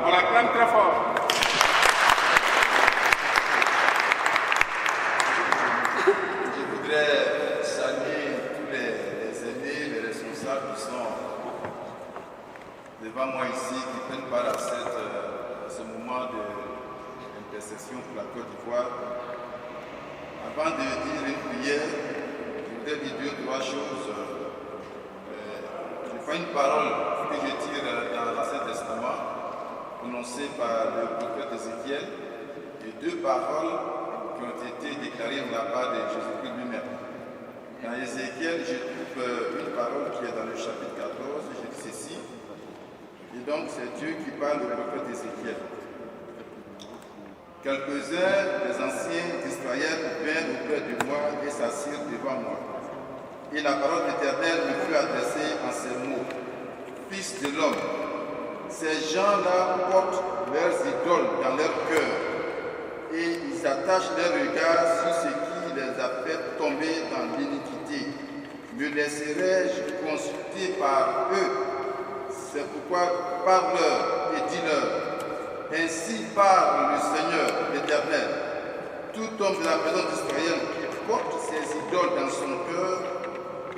On l'acclame très fort. Je voudrais saluer tous les aînés, les responsables qui sont devant moi ici, qui prennent part à ce moment d'intercession pour la Côte d'Ivoire. Avant de dire une prière, je voudrais dire deux ou trois choses. Je fais une parole que je tire dans l'Ancien Testament, prononcée par le prophète Ézéchiel, et deux paroles qui ont été déclarées de la part de Jésus-Christ lui-même. Dans Ézéchiel, je trouve une parole qui est dans le chapitre 14, je dis ceci, et donc c'est Dieu qui parle au prophète Ézéchiel. Quelques-uns des anciens d'Israël vinrent auprès de moi et s'assirent devant moi. Et la parole d'Éternel me fut adressée en ces mots. Fils de l'homme, ces gens-là portent leurs idoles dans leur cœur et ils attachent leur regard sur ce qui les a fait tomber dans l'iniquité. Me laisserai-je consulter par eux? C'est pourquoi parle-leur et dis-leur. Ainsi parle le Seigneur, l'Éternel. Tout homme de la maison d'Israël qui porte ses idoles dans son cœur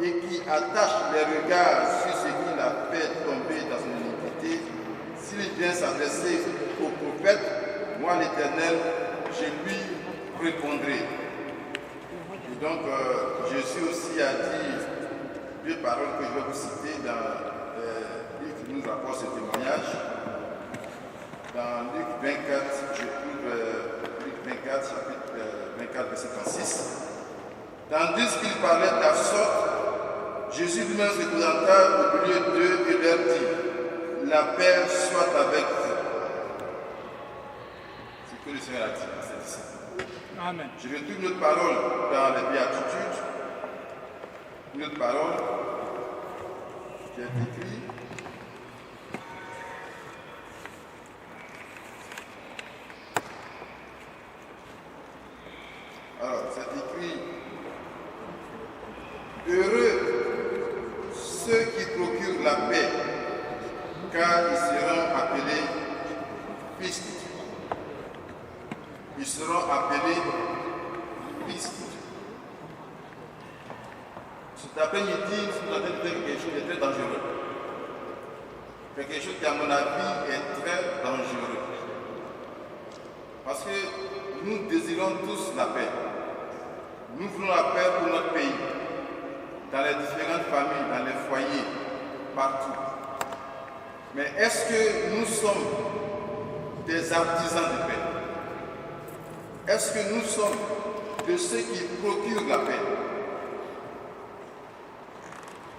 et qui attache les regards sur ce qui l'a fait tomber dans son iniquité, s'il vient s'adresser au prophète, moi l'Éternel, je lui répondrai. Et donc, Jésus aussi a dit deux paroles que je vais vous citer dans le livre qui nous rapporte ce témoignage. Dans Luc 24, je trouve Luc 24, chapitre 24, verset 36. Tandis qu'il parlait de la sorte, Jésus lui-même se présenta au milieu d'eux et leur dit, la paix soit avec vous. C'est ce que le Seigneur a dit à ses disciples. Amen. Je retrouve une autre parole dans les Béatitudes, une autre parole qui est écrite. Alors, c'est écrit, heureux ceux qui procurent la paix, car ils seront appelés fils. Ils seront appelés fils. Cet après-midi, nous sommes en train de faire quelque chose de très dangereux. Quelque chose qui, à mon avis, est très dangereux. Parce que nous désirons tous la paix. Nous voulons la paix pour notre pays, dans les différentes familles, dans les foyers, partout. Mais est-ce que nous sommes des artisans de paix? Est-ce que nous sommes de ceux qui procurent la paix?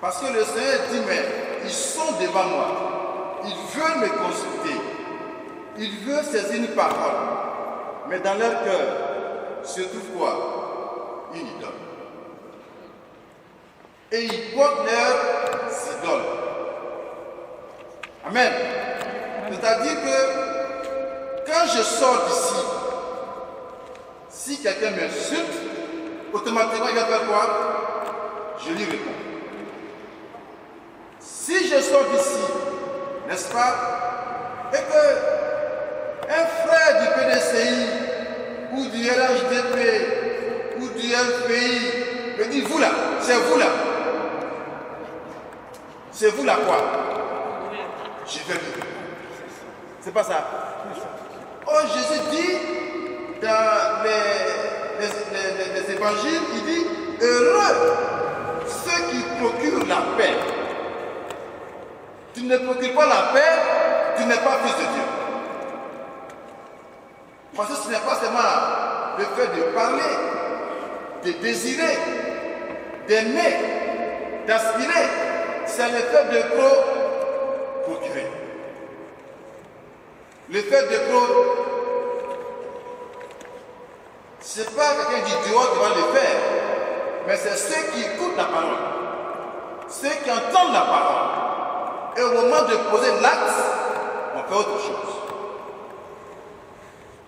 Parce que le Seigneur dit, mais ils sont devant moi, ils veulent me consulter, ils veulent saisir une parole, mais dans leur cœur se trouve quoi? Une idole. Et ils portent leurs idoles. Amen. C'est-à-dire que quand je sors d'ici, si quelqu'un m'insulte, automatiquement il va faire quoi? Je lui réponds. Si je sors d'ici, n'est-ce pas, et que un frère du PDCI ou du LHDP ou du FPI me dit, vous là, c'est vous là. C'est vous là quoi? Je vais lui répondre. C'est pas ça. Oh, Jésus dit dans les évangiles, il dit, heureux ceux qui procurent la paix. Tu ne procures pas la paix, tu n'es pas fils de Dieu. Parce que ce n'est pas seulement le fait de parler, de désirer, d'aimer, d'aspirer, c'est le fait de procurer. Le fait de ce n'est pas quelqu'un d'idiot qui va le faire, mais c'est ceux qui écoutent la parole, ceux qui entendent la parole. Et au moment de poser l'acte, on fait autre chose.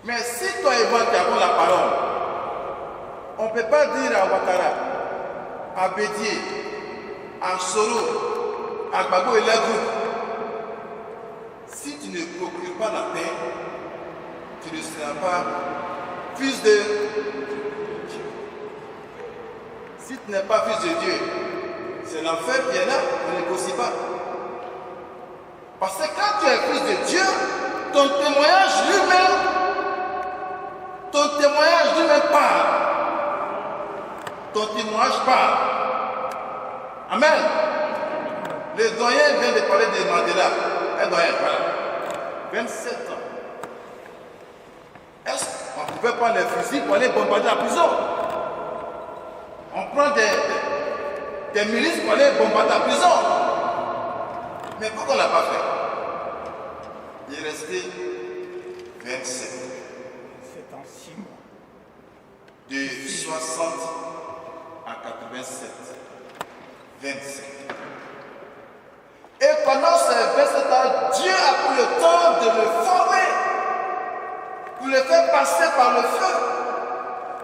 Mais si toi et moi qui avons la parole, on ne peut pas dire à Ouattara, à Bédier, à Soro, à Gbagbo et leur groupe, si si tu ne procures pas la paix, tu ne seras pas fils de Dieu. Si tu n'es pas fils de Dieu, c'est l'enfer qui est là, on ne négocie pas. Parce que quand tu es fils de Dieu, ton témoignage lui-même parle. Ton témoignage parle. Amen. Le doyen vient de parler de Mandela. Un doyen, voilà. 27 ans. Est-ce qu'on pouvait prendre les fusils pour aller bombarder la prison? On prend des milices pour aller bombarder la prison. Mais pourquoi on ne l'a pas fait? Il est resté 27. C'est en 6 mois. De 60 à 87. 27. Et pendant ces 27 ans, Dieu a pris le temps de le former, pour le faire passer par le feu,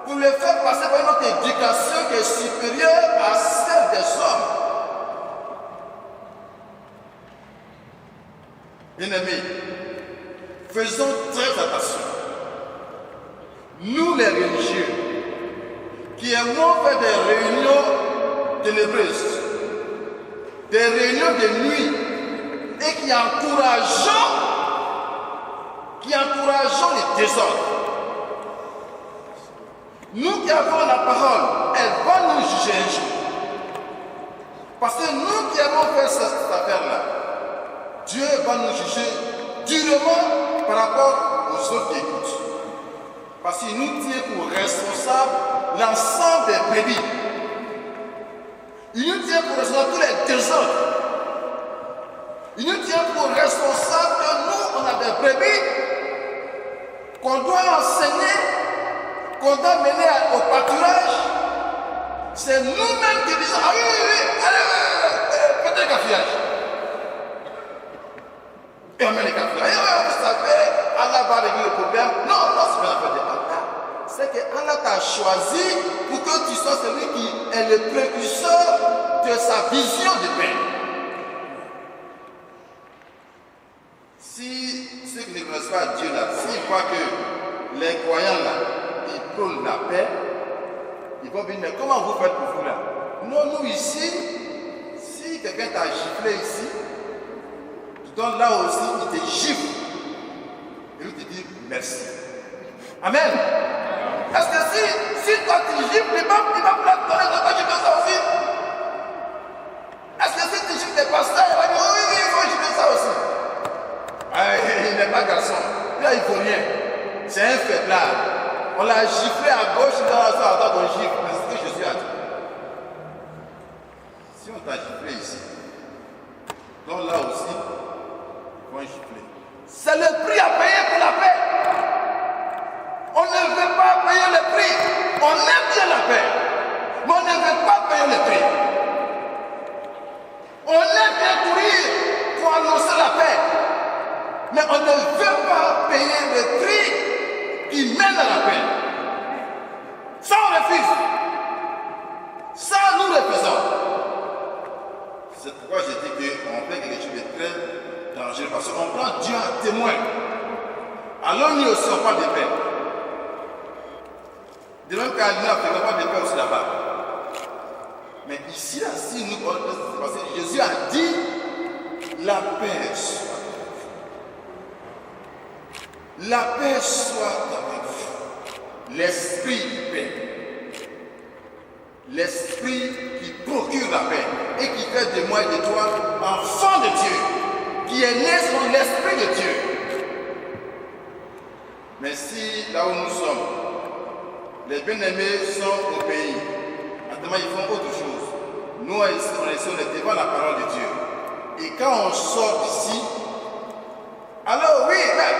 pour le faire passer par une autre éducation qui est supérieure à celle des hommes. Bien-aimés, faisons très attention. Nous les religieux, qui aimons faire des réunions ténébreuses, des réunions de nuit, et qui encourageons les désordres. Nous qui avons la parole, elle va nous juger un jour. Parce que nous qui avons fait cette affaire-là, Dieu va nous juger durement par rapport aux autres qui écoutent. Parce qu'il nous tient pour responsables l'ensemble des brebis. Il nous tient pour responsable tous les désordres. Il nous tient pour responsable que nous, on a des brebis qu'on doit enseigner, qu'on doit mener au pâturage. C'est nous-mêmes qui disons, ah oui, allez, faites le caféage. Et on met les caféages. Vous savez, Allah va régler le problème. Non, c'est pas la fin de Allah. C'est que Allah t'a choisi pour que tu sois celui qui est le précurseur de sa vision de paix. Si ceux qui ne connaissent pas Dieu là, s'ils voient que les croyants là, ils prônent la paix, ils vont venir, mais comment vous faites pour vous là? Non, nous ici, si quelqu'un t'a giflé ici, tu donnes là aussi, il te gifle. Et lui te dit merci. Amen. Est-ce que si toi tu gifles, il va donner de toi gifler ça aussi? Est-ce que si tu gifles des pasteurs, il va dire oui, il faut gifler ça aussi? Ah, il n'est pas garçon. Là, il ne faut rien. C'est un faiblard. On l'a giflé à gauche, dans la soirée, à droite, on gifle. Mais c'est ce que Jésus a dit. Si on t'a giflé ici, donc là aussi, il faut gifler. C'est le prix à payer pour la paix. On ne veut pas payer le prix. On aime bien la paix. Mais on ne veut pas payer le prix. On aime bien courir pour annoncer la paix. Mais on ne veut pas payer le prix qui mène à la paix. Ça, on refuse. Ça, nous refusons. C'est pourquoi j'ai dit qu'on fait quelque chose de très dangereux. Parce qu'on prend Dieu en témoin. Alors nous aussi, on parle de paix. De même qu'à l'Union, on ne parle de paix aussi là-bas. Mais ici, là, si nous parlons, parce que Jésus a dit la paix soit. La paix soit avec vous. L'esprit de paix. L'esprit qui procure la paix et qui fait de moi et de toi enfant de Dieu, qui est né sur l'esprit de Dieu. Mais si là où nous sommes, les bien-aimés sont au pays, maintenant ils font autre chose. Nous, on est devant la parole de Dieu. Et quand on sort d'ici, alors oui, mais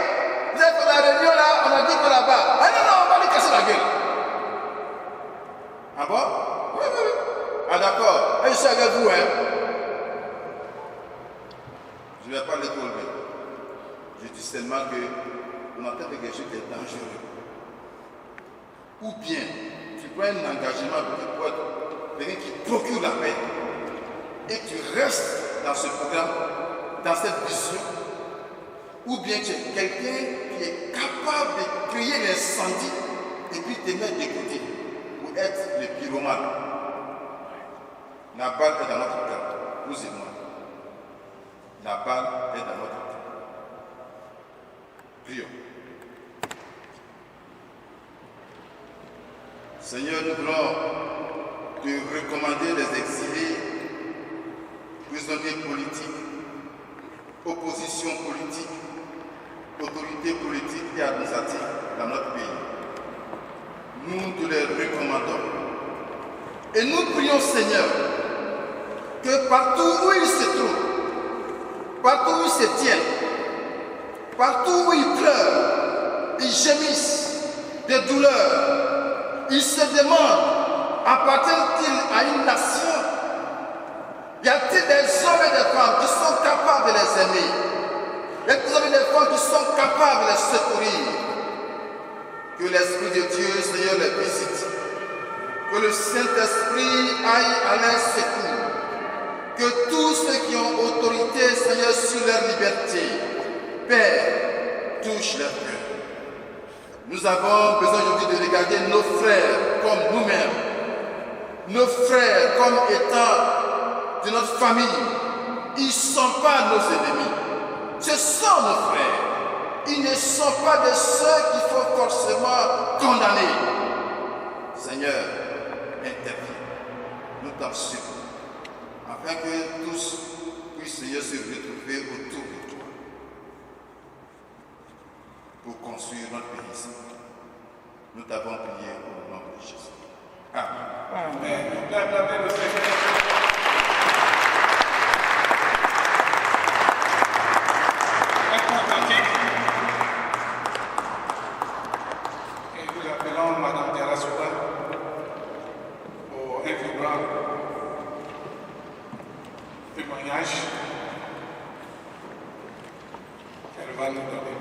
vous êtes dans la réunion là, on a dit que là-bas. Ah non, on va lui casser la gueule. Ah bon? Oui. Ah d'accord. Et je suis avec vous, hein. Je ne vais pas les tourner. Je dis seulement que on a peut-être quelque chose qui est dangereux. Ou bien, tu prends un engagement pour être quelqu'un qui procure la paix et tu restes dans ce programme, dans cette vision. ou bien tu es quelqu'un qui est capable de créer l'incendie et puis te mettre de côté pour être le pyromane. La balle est dans notre camp, nous et moi. La balle est dans notre camp. Prions. Seigneur, nous voulons te recommander les exilés, prisonniers politiques, opposition politique, autorités politiques et administratives dans notre pays. Nous te les recommandons. Et nous prions, Seigneur, que partout où ils se trouvent, partout où ils se tiennent, partout où ils pleurent, ils gémissent de douleur, ils se demandent, appartiennent-ils à une nation? Y a-t-il des hommes et des femmes qui sont capables de les aimer? Y a-t-il des hommes et des femmes qui sont capables de les secourir? Que l'Esprit de Dieu, Seigneur, les visite. Que le Saint-Esprit aille à leur secours. Que tous ceux qui ont autorité, Seigneur, sur leur liberté, Père, touche leur cœur. Nous avons besoin aujourd'hui de regarder nos frères comme nous-mêmes. Nos frères comme étant de notre famille. Ils ne sont pas nos ennemis. Ce sont nos frères. Ils ne sont pas de ceux qu'il faut forcément condamner. Seigneur, interviens. Nous t'en supplions. Afin que tous puissent, Seigneur, se retrouver autour de toi. Pour construire notre pays. Nous t'avons prié au nom de Jésus. Amen. Amen. Et nous appelons Madame Terrasoula pour un vibrant témoignage qu'elle va nous donner.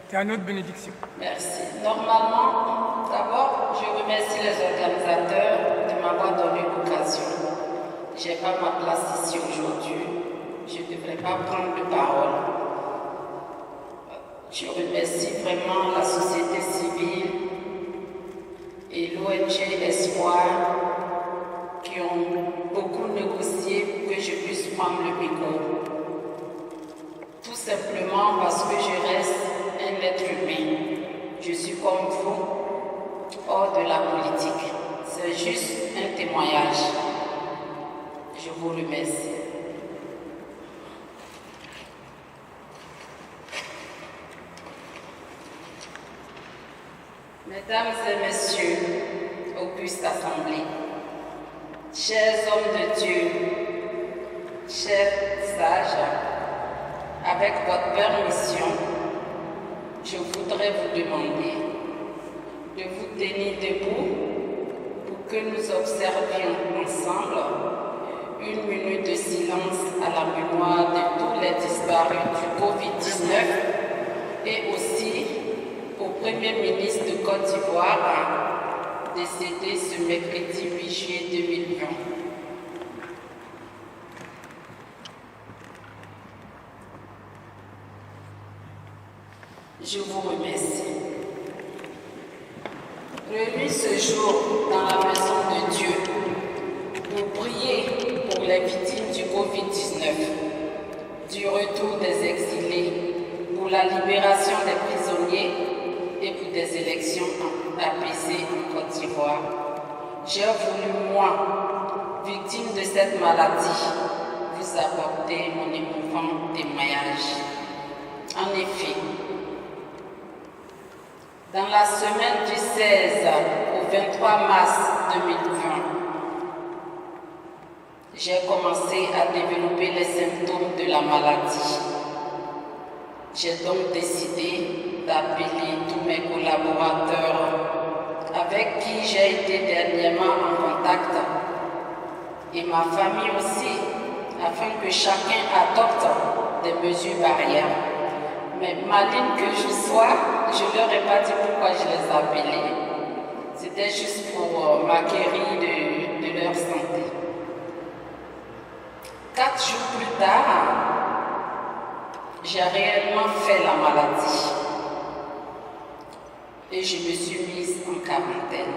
C'est à notre bénédiction. Merci. Normalement, d'abord, je remercie les organisateurs de m'avoir donné l'occasion. Je n'ai pas ma place ici aujourd'hui. Je ne devrais pas prendre de parole. Je remercie vraiment la société civile et l'ONG Espoir qui ont beaucoup négocié pour que je puisse prendre le micro. Tout simplement parce que je reste un être humain. Je suis comme vous, hors de la politique. C'est juste un témoignage. Je vous remercie. Mesdames et messieurs, auguste assemblée, chers hommes de Dieu, chers sages, avec votre permission, je voudrais vous demander de vous tenir debout pour que nous observions ensemble une minute de silence à la mémoire de tous les disparus du Covid-19 et aussi au Premier ministre de Côte d'Ivoire, décédé ce mercredi 8 juillet 2020. Je vous remercie. Réunis ce jour dans la maison de Dieu pour prier pour les victimes du Covid-19, du retour des exilés, pour la libération des prisonniers et pour des élections apaisées en Côte d'Ivoire. J'ai voulu, moi, victime de cette maladie, vous apporter mon émouvant témoignage. En effet, dans la semaine du 16 au 23 mars 2020, j'ai commencé à développer les symptômes de la maladie. J'ai donc décidé d'appeler tous mes collaborateurs avec qui j'ai été dernièrement en contact et ma famille aussi, afin que chacun adopte des mesures barrières. Mais maligne que je sois, je ne leur ai pas dit pourquoi je les appelais. C'était juste pour m'acquérir de leur santé. 4 jours plus tard, j'ai réellement fait la maladie. Et je me suis mise en quarantaine.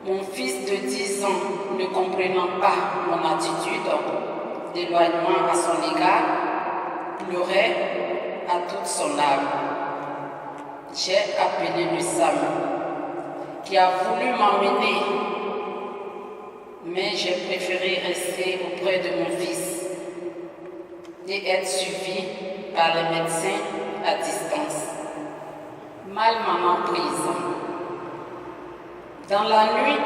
Mon fils de 10 ans, ne comprenant pas mon attitude d'éloignement à son égard, pleurait à toute son âme. J'ai appelé le SAMU qui a voulu m'emmener, mais j'ai préféré rester auprès de mon fils et être suivi par les médecins à distance. Mal m'en emprise. Dans la nuit,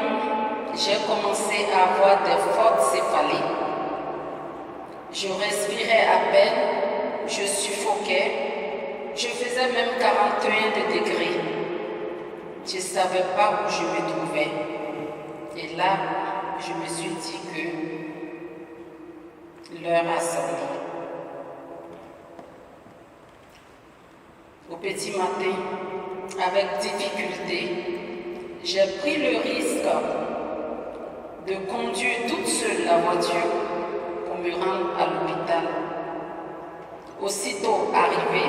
j'ai commencé à avoir des fortes céphalées. Je respirais à peine, je suffoquais, je faisais même 41 degrés. Je ne savais pas où je me trouvais. Et là, je me suis dit que l'heure a sonné. Au petit matin, avec difficulté, j'ai pris le risque de conduire toute seule la voiture pour me rendre à l'hôpital. Aussitôt arrivé,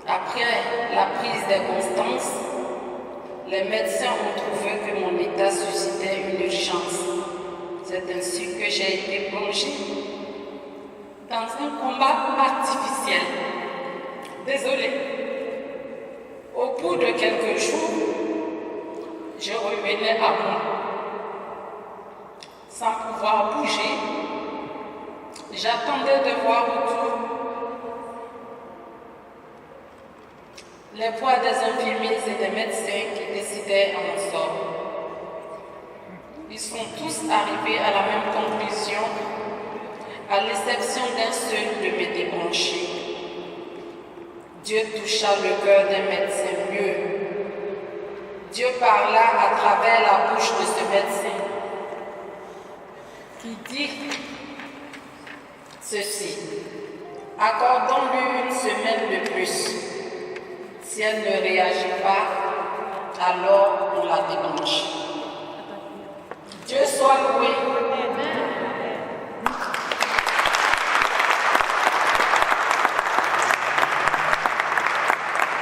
après la prise des constances, les médecins ont trouvé que mon état suscitait une urgence. C'est ainsi que j'ai été plongée dans un combat artificiel. Désolée. Au bout de quelques jours, je revenais à moi. Sans pouvoir bouger, j'attendais de voir autour les voix des infirmiers et des médecins qui décidaient à mon sort. Ils sont tous arrivés à la même conclusion, à l'exception d'un seul de mes débranchés. Dieu toucha le cœur d'un médecin mieux. Dieu parla à travers la bouche de ce médecin qui dit ceci: accordons-lui une semaine de plus. Si elle ne réagit pas, alors on la débranche. Dieu soit loué.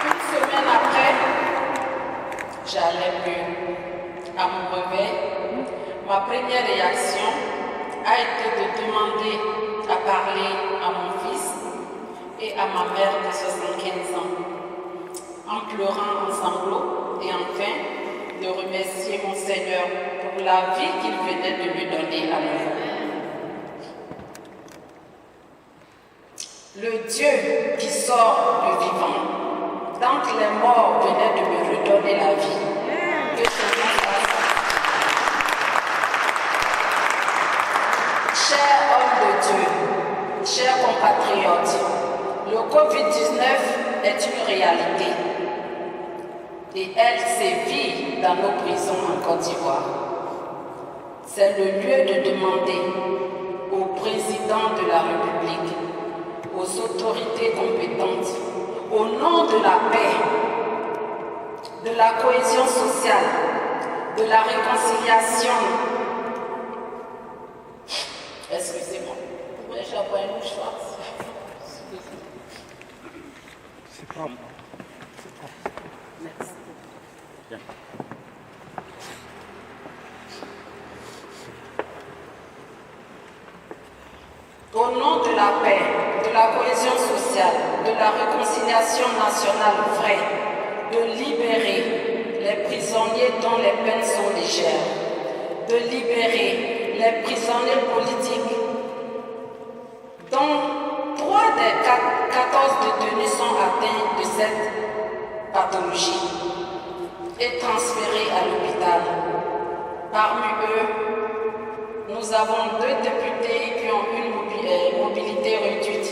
Une semaine après, j'allais mieux. À mon réveil, ma première réaction a été de demander à parler à mon fils et à ma mère de 75 ans, en pleurant en sanglots et enfin de remercier mon Seigneur pour la vie qu'il venait de me donner à nouveau. Le Dieu qui sort le vivant, tant que les morts venaient de me redonner la vie, que son nom soit sanctifié. Cher homme de Dieu, chers compatriotes, le Covid-19 est une réalité et elle sévit dans nos prisons en Côte d'Ivoire. C'est le lieu de demander au président de la République, aux autorités compétentes, au nom de la paix, de la cohésion sociale, de la réconciliation. Excusez-moi, pourrais-je avoir une mouchoir? C'est propre. Merci. Au nom de la paix, de la cohésion sociale, de la réconciliation nationale vraie, de libérer les prisonniers dont les peines sont légères, de libérer les prisonniers politiques dont 3 des 14 détenus sont atteints de cette pathologie et transférés à l'hôpital. Parmi eux, nous avons 2 députés qui ont une mobilité réduite.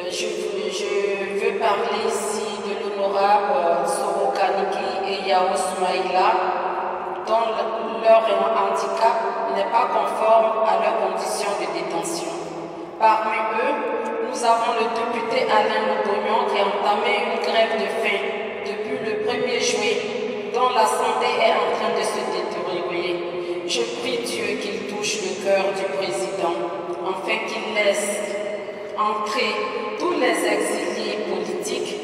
Je veux parler ici de l'honorable Soro Kaniki et Yao Soumaïla, dont leur handicap n'est pas conforme à leurs conditions de détention. Parmi eux, nous avons le député Alain Lodognon qui a entamé une grève de faim depuis le 1er juillet, dont la santé est en train de se détériorer. Je prie Dieu qu'il touche le cœur du président, afin qu'il laisse entrer tous les exilés politiques,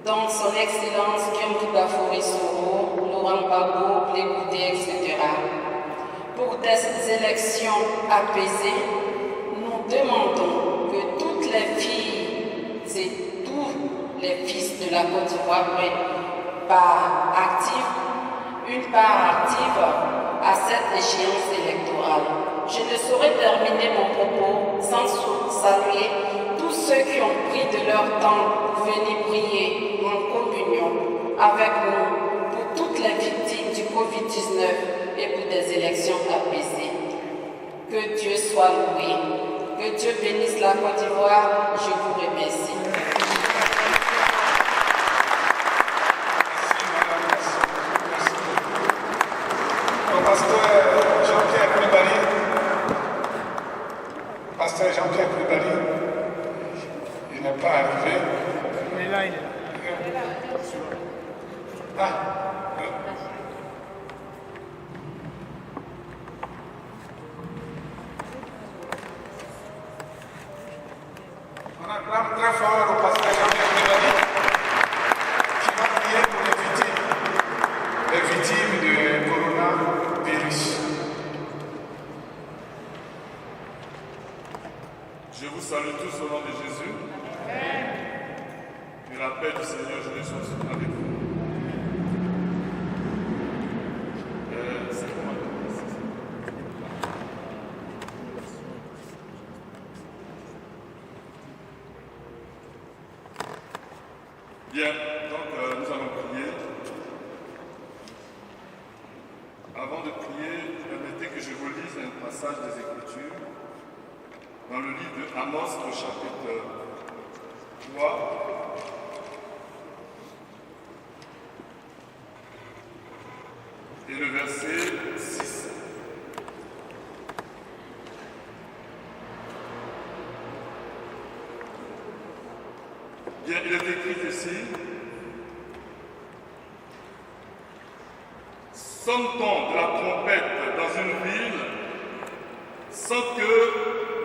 dont son Excellence Guillaume Bafori Soro, Laurent Gbagbo, Blé, etc. Pour des élections apaisées, nous demandons que toutes les filles et tous les fils de la Côte d'Ivoire une part active à cette échéance électorale. Je ne saurais terminer mon propos sans saluer tous ceux qui ont pris de leur temps pour venir prier en communion avec nous pour toutes les victimes du Covid-19 et pour des élections apaisées. Que Dieu soit loué, que Dieu bénisse la Côte d'Ivoire. Je vous remercie. Pasteur Jean-Pierre Koulibaly, il n'est pas arrivé. Il est là, il est là. Ah. On acclame très fort au pasteur Jean-Pierre Koulibaly qui va prier pour les victimes du coronavirus. Je vous salue tous au nom de Jésus. Que la paix du Seigneur Jésus soit avec vous. C'est comment Bien, donc nous allons prier. Avant de prier, permettez que je vous lise un passage des Écritures dans le livre de Amos au chapitre 3. Et le verset 6. Bien, il est écrit ici: sonne-t-on de la trompette dans une ville sans que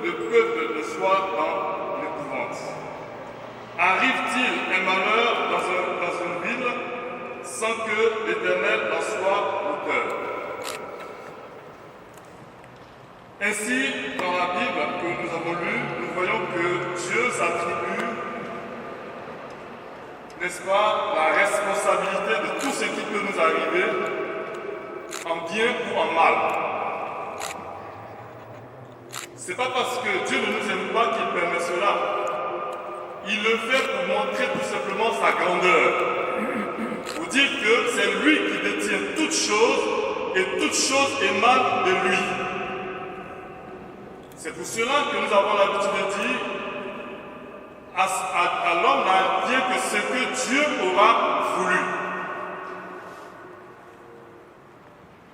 le peuple ne soit dans l'épouvante? Arrive-t-il un malheur dans une ville sans que l'Éternel en soit l'auteur? Ainsi, dans la Bible que nous avons lue, nous voyons que Dieu s'attribue, n'est-ce pas, la responsabilité de tout ce qui peut nous arriver, en bien ou en mal. C'est pas parce que Dieu ne nous aime pas qu'il permet cela. Il le fait pour montrer tout simplement sa grandeur. Pour dire que c'est lui qui détient toutes choses et toutes choses émanent de lui. C'est pour cela que nous avons l'habitude de dire à l'homme n'a bien que ce que Dieu aura voulu.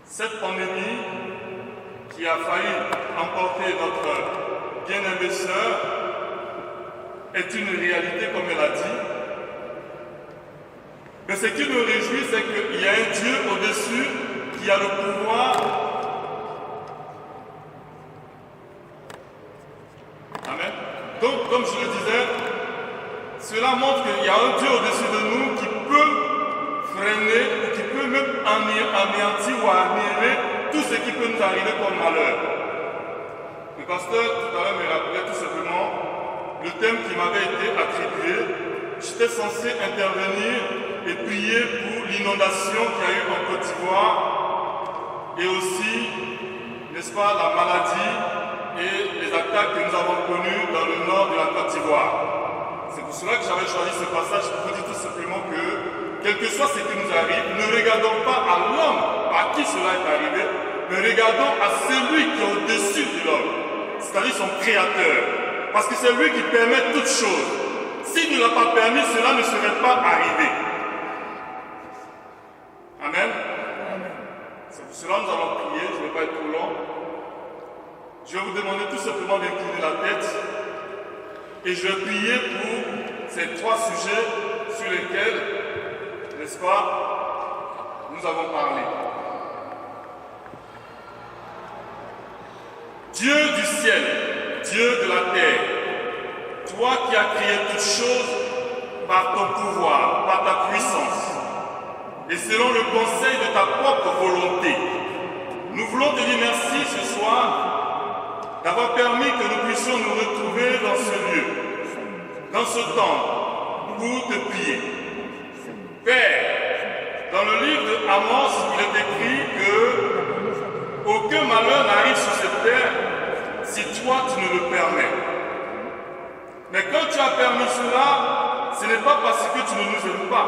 Cette pandémie qui a failli emporter notre bien-aimé sœur est une réalité comme elle a dit. Mais ce qui nous réjouit, c'est qu'il y a un Dieu au-dessus qui a le pouvoir. Amen. Donc, comme je le disais, cela montre qu'il y a un Dieu au-dessus de nous qui peut freiner ou qui peut même anéantir ou annihiler tout ce qui peut nous arriver comme malheur. Le pasteur tout à l'heure me rappelait tout simplement le thème qui m'avait été attribué. J'étais censé intervenir et prier pour l'inondation qu'il y a eu en Côte d'Ivoire et aussi, n'est-ce pas, la maladie et les attaques que nous avons connues dans le nord de la Côte d'Ivoire. C'est pour cela que j'avais choisi ce passage pour dire tout simplement que, quel que soit ce qui nous arrive, ne regardons pas à l'homme à qui cela est arrivé, mais regardons à celui qui est au-dessus de l'homme, c'est-à-dire son créateur, parce que c'est lui qui permet toutes choses. S'il ne l'a pas permis, cela ne serait pas arrivé. Amen. C'est pour cela que nous allons prier, je ne vais pas être trop long. Je vais vous demander tout simplement d'incliner la tête et je vais prier pour ces trois sujets sur lesquels, n'est-ce pas, nous avons parlé. Dieu du ciel, Dieu de la terre, toi qui as créé toutes choses par ton pouvoir, par ta puissance, et selon le conseil de ta propre volonté, nous voulons te dire merci ce soir d'avoir permis que nous puissions nous retrouver dans ce lieu, dans ce temps, pour te prier. Père, dans le livre de Amos, il est écrit que aucun malheur n'arrive sur cette terre si toi tu ne le permets. Mais quand tu as permis cela, ce n'est pas parce que tu ne nous aimes pas,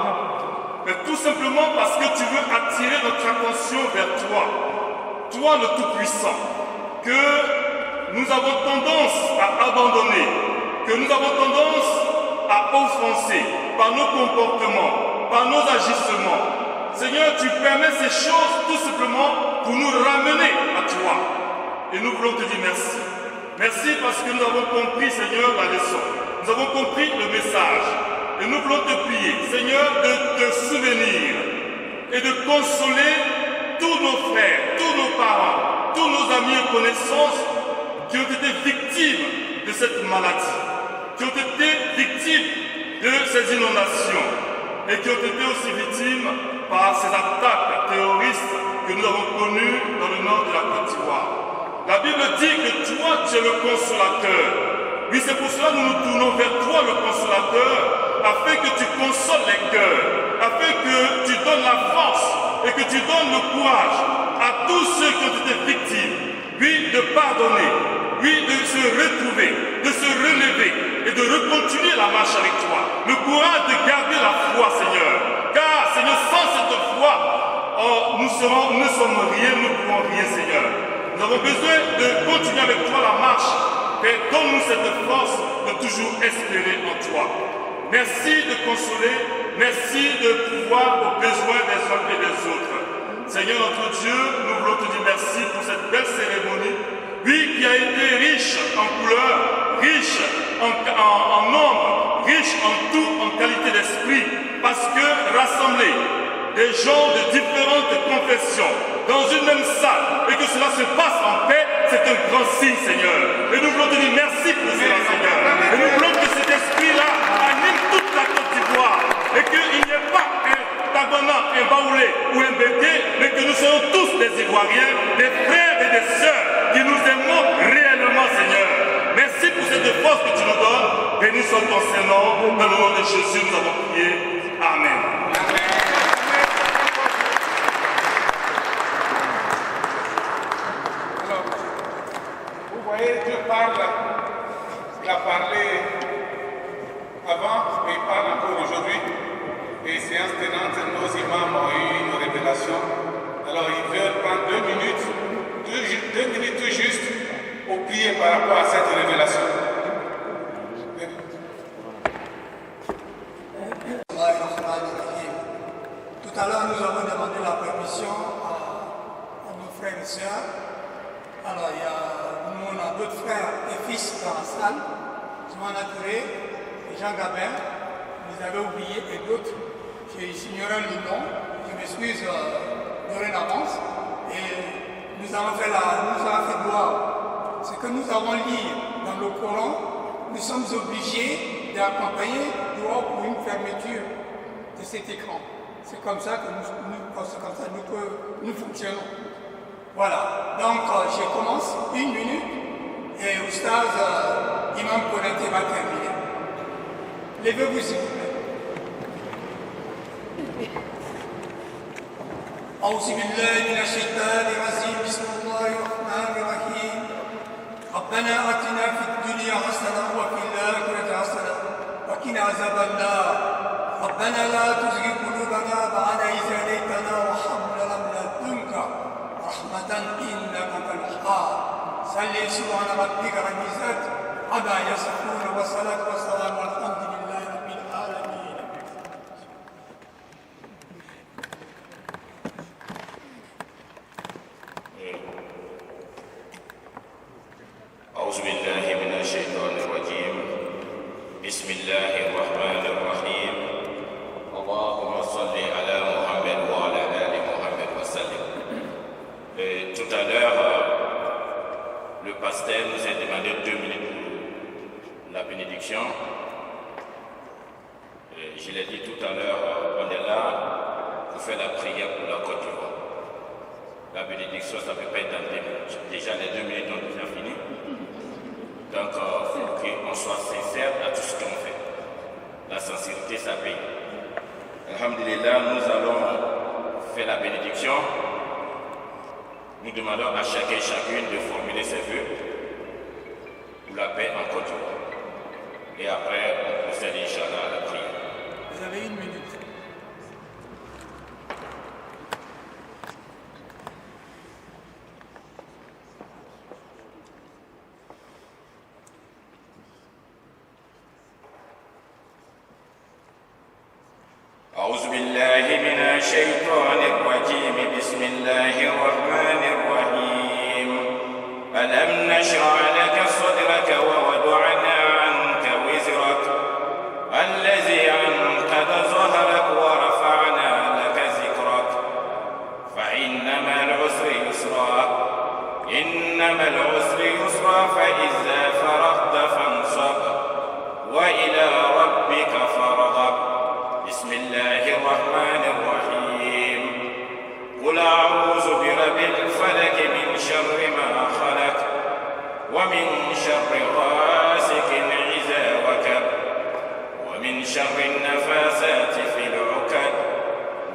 mais tout simplement parce que tu veux attirer notre attention vers toi, toi le Tout-Puissant, que nous avons tendance à abandonner, que nous avons tendance à offenser par nos comportements, par nos agissements. Seigneur, tu permets ces choses tout simplement pour nous ramener à toi. Et nous voulons te dire merci. Merci parce que nous avons compris, Seigneur, la leçon. Nous avons compris le message. Et nous voulons te prier, Seigneur, de te souvenir et de consoler tous nos frères, tous nos parents, tous nos amis et connaissances qui ont été victimes de cette maladie, qui ont été victimes de ces inondations et qui ont été aussi victimes par ces attaques terroristes que nous avons connues dans le nord de la Côte d'Ivoire. La Bible dit que toi, tu es le consolateur. Oui, c'est pour cela que nous nous tournons vers toi, le consolateur, afin que tu consoles les cœurs, afin que tu donnes la force et que tu donnes le courage à tous ceux qui ont été victimes, oui, de pardonner, oui, de se retrouver, de se relever et de recontinuer la marche avec toi. Le courage de garder la foi, Seigneur. Car, Seigneur, sans cette foi, nous ne sommes rien, nous ne pouvons rien, Seigneur. Nous avons besoin de continuer avec toi la marche. Père, donne-nous cette force de toujours espérer en toi. Merci de consoler, merci de pouvoir aux besoins des uns et des autres. Seigneur notre Dieu, nous voulons te dire merci pour cette belle cérémonie, oui, qui a été riche en couleurs, riche en nombre, riche en tout, en qualité d'esprit, parce que rassemblés, des gens de différentes confessions, dans une même salle, et que cela se passe en paix, c'est un grand signe, Seigneur. Et nous voulons te dire merci pour cela, Seigneur. Et nous voulons que cet esprit-là anime toute la Côte d'Ivoire, et qu'il n'y ait pas un Tagonan, un Baoulé ou un Bété, mais que nous soyons tous des Ivoiriens, des frères et des sœurs, qui nous aimons réellement, Seigneur. Merci pour cette force que tu nous donnes. Béni soit ton Saint-Nom. Dans le nom de Jésus, nous avons prié. Amen. Dieu parle, il a parlé avant, mais il parle encore aujourd'hui. Et séance tenante, nos imams ont eu une révélation. Alors ils veulent prendre 2 minutes tout juste pour prier par rapport Tout à l'heure, nous avons demandé la permission à nos frères et sœurs. Alors, nous, on a d'autres frères et fils dans la salle. Joanna Touré et Jean Gabin, vous les avez oubliés, et d'autres. J'ignorais le nom, je m'excuse dorénavant. Et nous avons fait droit. Ce que nous avons lu dans le Coran, nous sommes obligés d'accompagner droit pour une fermeture de cet écran. C'est comme ça que nous fonctionnons. Voilà, donc je commence 1 minute et Oustaz Imam Konaté va terminer. Levez-vous s'il vous plaît. أعوذ بالله من الشيطان الرجيم بسم الله الرحمن الرحيم ربنا آتنا في الدنيا حسنة وفي الآخرة حسنة وقنا عذاب النار ربنا لا تزغ قلوبنا بعد إذ هديتنا وهب لنا من لدنك رحمة إنك أنت الوهاب صل سبحان ربك رب العزة عما يصفون والصلاة والسلام والحمد لله رب العالمين. أعوذ بالله من الشيطان الرجيم بسم الله الرحمن الرحيم اللهم صل على محمد وعلى آل محمد وسلم. Tout à l'heure, le pasteur nous a demandé 2 minutes pour la bénédiction. Je l'ai dit tout à l'heure, on est là pour faire la prière pour la Côte d'Ivoire. La bénédiction, ça ne peut pas être dans 2 minutes. Déjà, les 2 minutes ont déjà fini. Donc, il faut qu'on soit sincère à tout ce qu'on fait. La sincérité, ça paye. Alhamdulillah, nous allons faire la bénédiction. Nous demandons à chacun et chacune de formuler ses vœux pour la paix en Côte d'Ivoire. Et après, on procède, Inch'Allah, à la prière. Vous avez 1 minute. أعوذ بالله من الشيطان الرجيم بسم الله الرحمن الرحيم ألم نشرح لك صدرك ووضعنا عنك وزرك الذي أنقض ظهرك ورفعنا لك ذكرك فإن مع العسر يسرا إن مع العسر يسرا فإذا فرغت فانصب وإلى ربك فارغب. بسم الله الرحمن الرحيم قل أعوذ برب الفلك من شر ما خلق ومن شر غاسق إذا وكب ومن شر النفاثات في العقد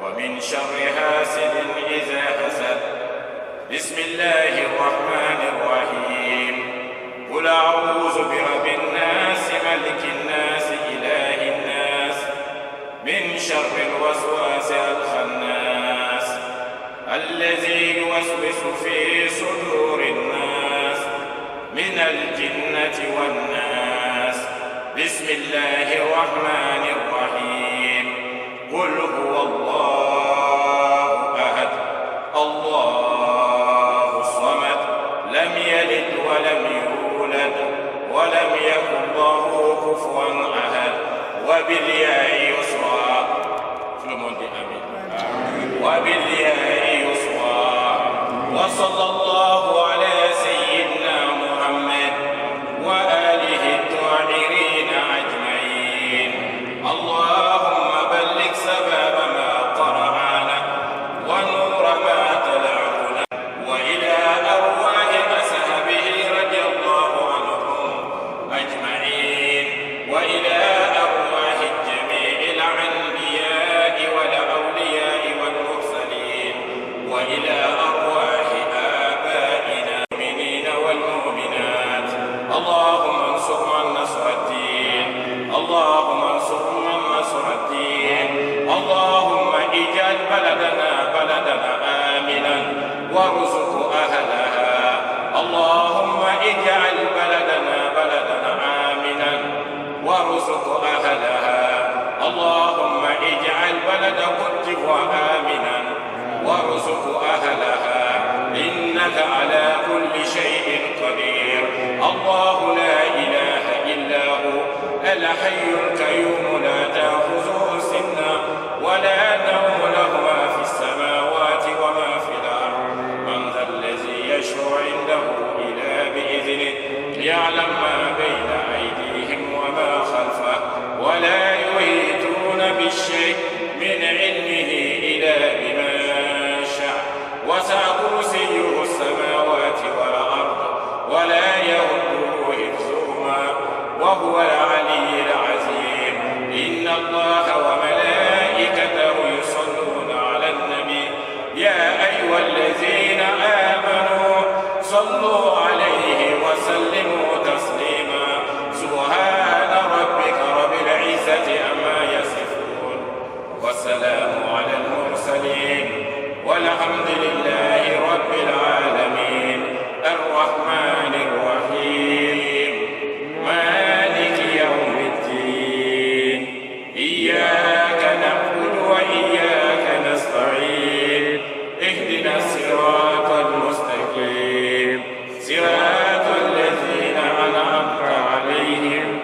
ومن شر حاسد إذا حسد. بسم الله الرحمن الرحيم قل أعوذ برب الناس ملك الناس إله الناس من شر الوسواس الخناس الذي يوسوس في صدور الناس من الجنة والناس. بسم الله الرحمن الرحيم قل هو الله أحد الله الصمد لم يلد ولم يولد ولم يكن له كفوا أحد وبالياء يسرا. Tout le monde dit Amen. وبالياء يسرا. وصلى الله على سيدنا محمد وآله الطاهرين أجمعين. اللهم بلغ سبب ما قرأنا ونور ما طلعنا وإلى أرواح أصحابه رضي الله عنهم أجمعين وإلى أرواح جميع الأنبياء والأولياء والمرسلين وإلى أرواح آبائنا المؤمنين والمؤمنات. اللهم انصر من نصر الدين اللهم انصر من نصر الدين. اللهم اجعل بلدنا آمنا وارزق أهلها. اللهم اجعل بلدنا آمنا وارزق أهلها. اللهم اجعل بلد قد الحي القيوم لا تأخذه سنة ولا نوم له ما في السماوات وما في الأرض من ذا الذي يشفع عنده إلا بإذنه ليعلم ما بين أيديهم وما خلفه ولا يحيطون بالشيء من علمه إلا بما شاء وسع كرسيه السماوات والأرض ولا يؤوده حفظهما وهو العلي العظيم إن الله وملائكته يصلون على النبي يا أيها الذين آمنوا صلوا عليه وسلموا تسليما سبحان ربك رب العزة عما يصفون والسلام على المرسلين والحمد لله رب العالمين الرحمن الرحيم مالك يوم الدين إياك نعبد وإياك نستعين اهدنا الصراط المستقيم صراط الذين أنعمت عليهم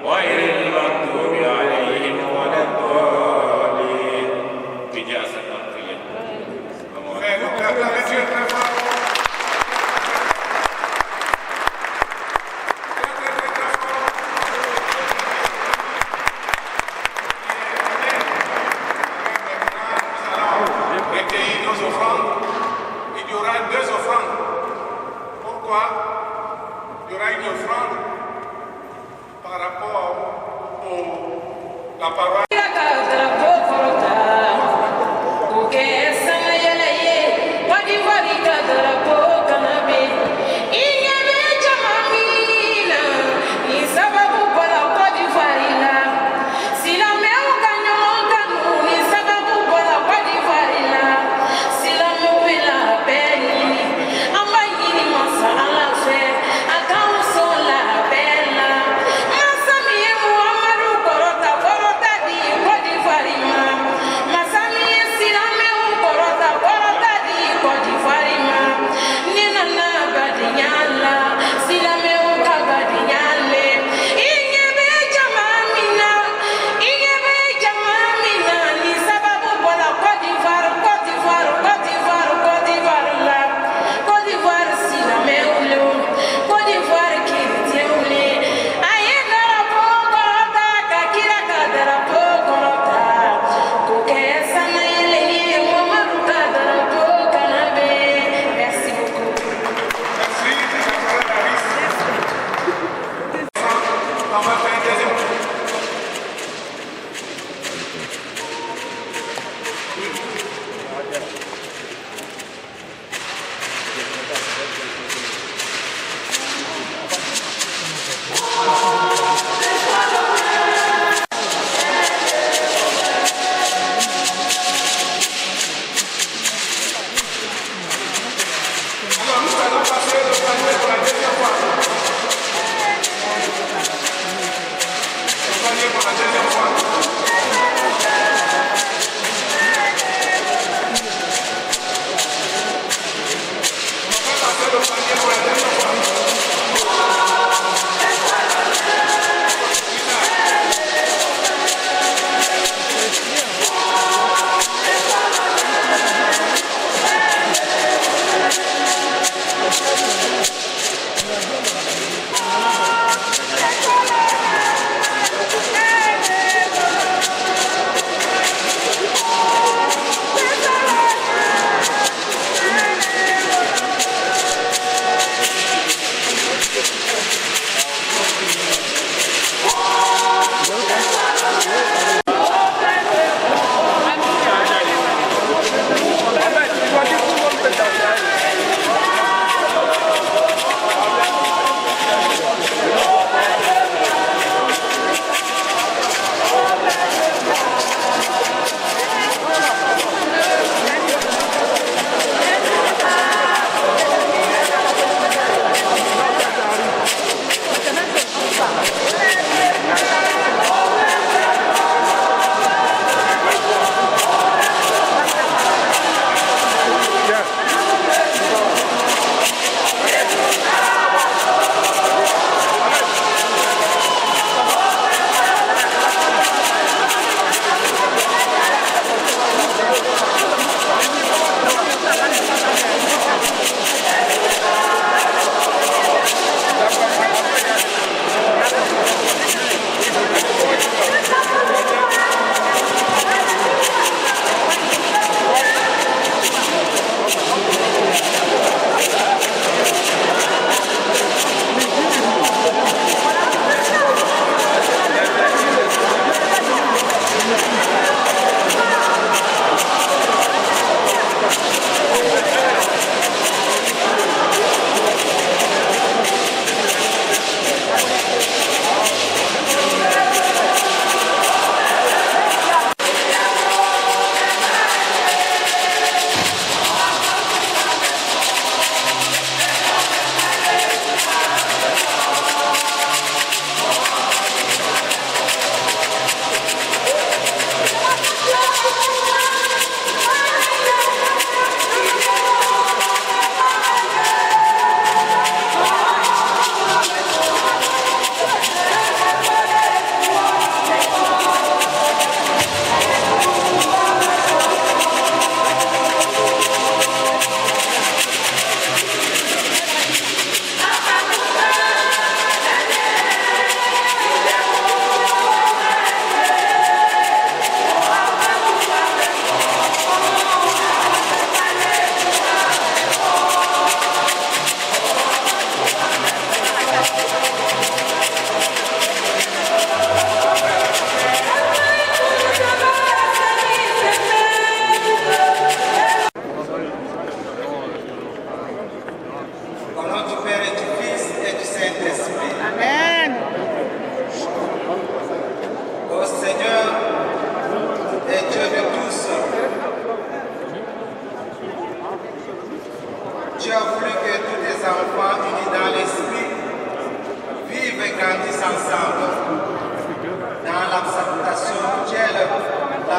غير المغضوب عليهم ولا الضالين إجازة Il y aura deux offrandes. Pourquoi? Il y aura une offrande par rapport à la parole. Muhammadu Korota Korota di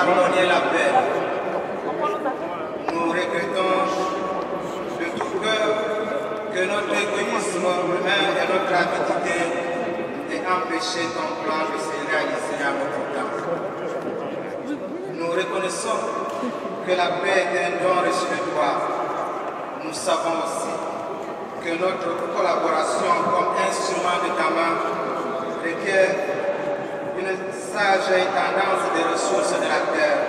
pardonner la paix. Nous regrettons de tout cœur que notre égoïsme humain et notre avidité aient empêché ton plan de se réaliser à notre temps. Nous reconnaissons que la paix est un don reçu de toi. Nous savons aussi que notre collaboration comme instrument de ta main requiert une sage intendance des ressources de la terre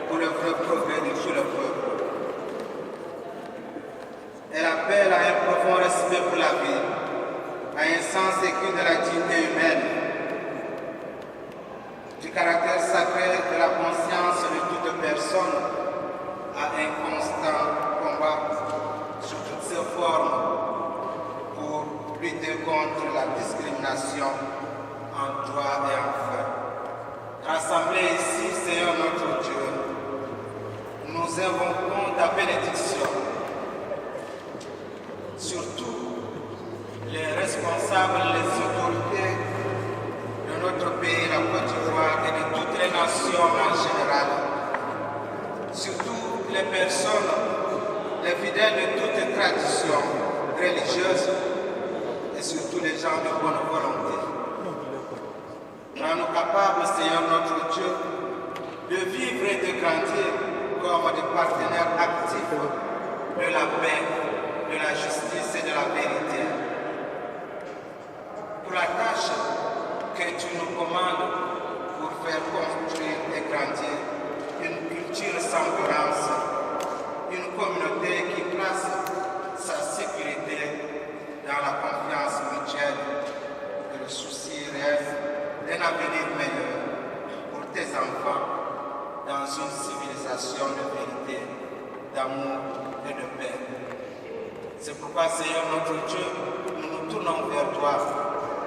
pour le vrai progrès de tout le peuple. Elle appelle à un profond respect pour la vie, à un sens aigu de la dignité humaine, du caractère sacré de la conscience de toute personne, à un constant combat sous toutes ses formes pour lutter contre la discrimination en droit et en fait. Rassemblés ici, Seigneur notre Dieu, nous invoquons ta bénédiction. Surtout les responsables, les autorités de notre pays, la Côte d'Ivoire et de toutes les nations en général. Surtout les personnes, les fidèles de toutes traditions religieuses et surtout les gens de bonne volonté. Rends-nous capables, Seigneur notre Dieu, de vivre et de grandir comme des partenaires actifs de la paix, de la justice et de la vérité. Pour la tâche que tu nous commandes pour faire construire et grandir une culture sans violence, une communauté qui place sa sécurité dans la confiance mutuelle et le souci réel d'un avenir meilleur pour tes enfants dans une civilisation de vérité, d'amour et de paix. C'est pourquoi, Seigneur notre Dieu, nous nous tournons vers toi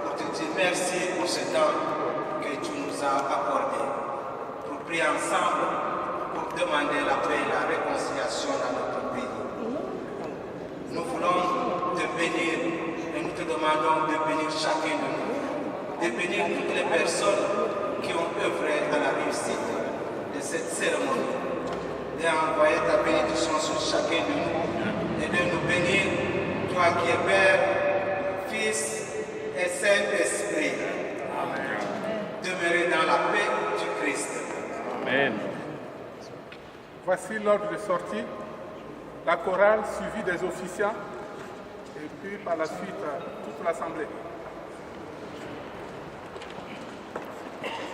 pour te dire merci pour ce temps que tu nous as accordé, pour prier ensemble, pour demander la paix et la réconciliation dans notre pays. Nous voulons te bénir et nous te demandons de bénir chacun de nous, de bénir toutes les personnes qui ont œuvré à la réussite de cette cérémonie, d'envoyer ta bénédiction sur chacun de nous et de nous bénir, toi qui es Père, Fils et Saint-Esprit. Amen. Demeurer dans la paix du Christ. Amen. Voici l'ordre de sortie, la chorale suivie des officiants et puis par la suite toute l'assemblée. Merci.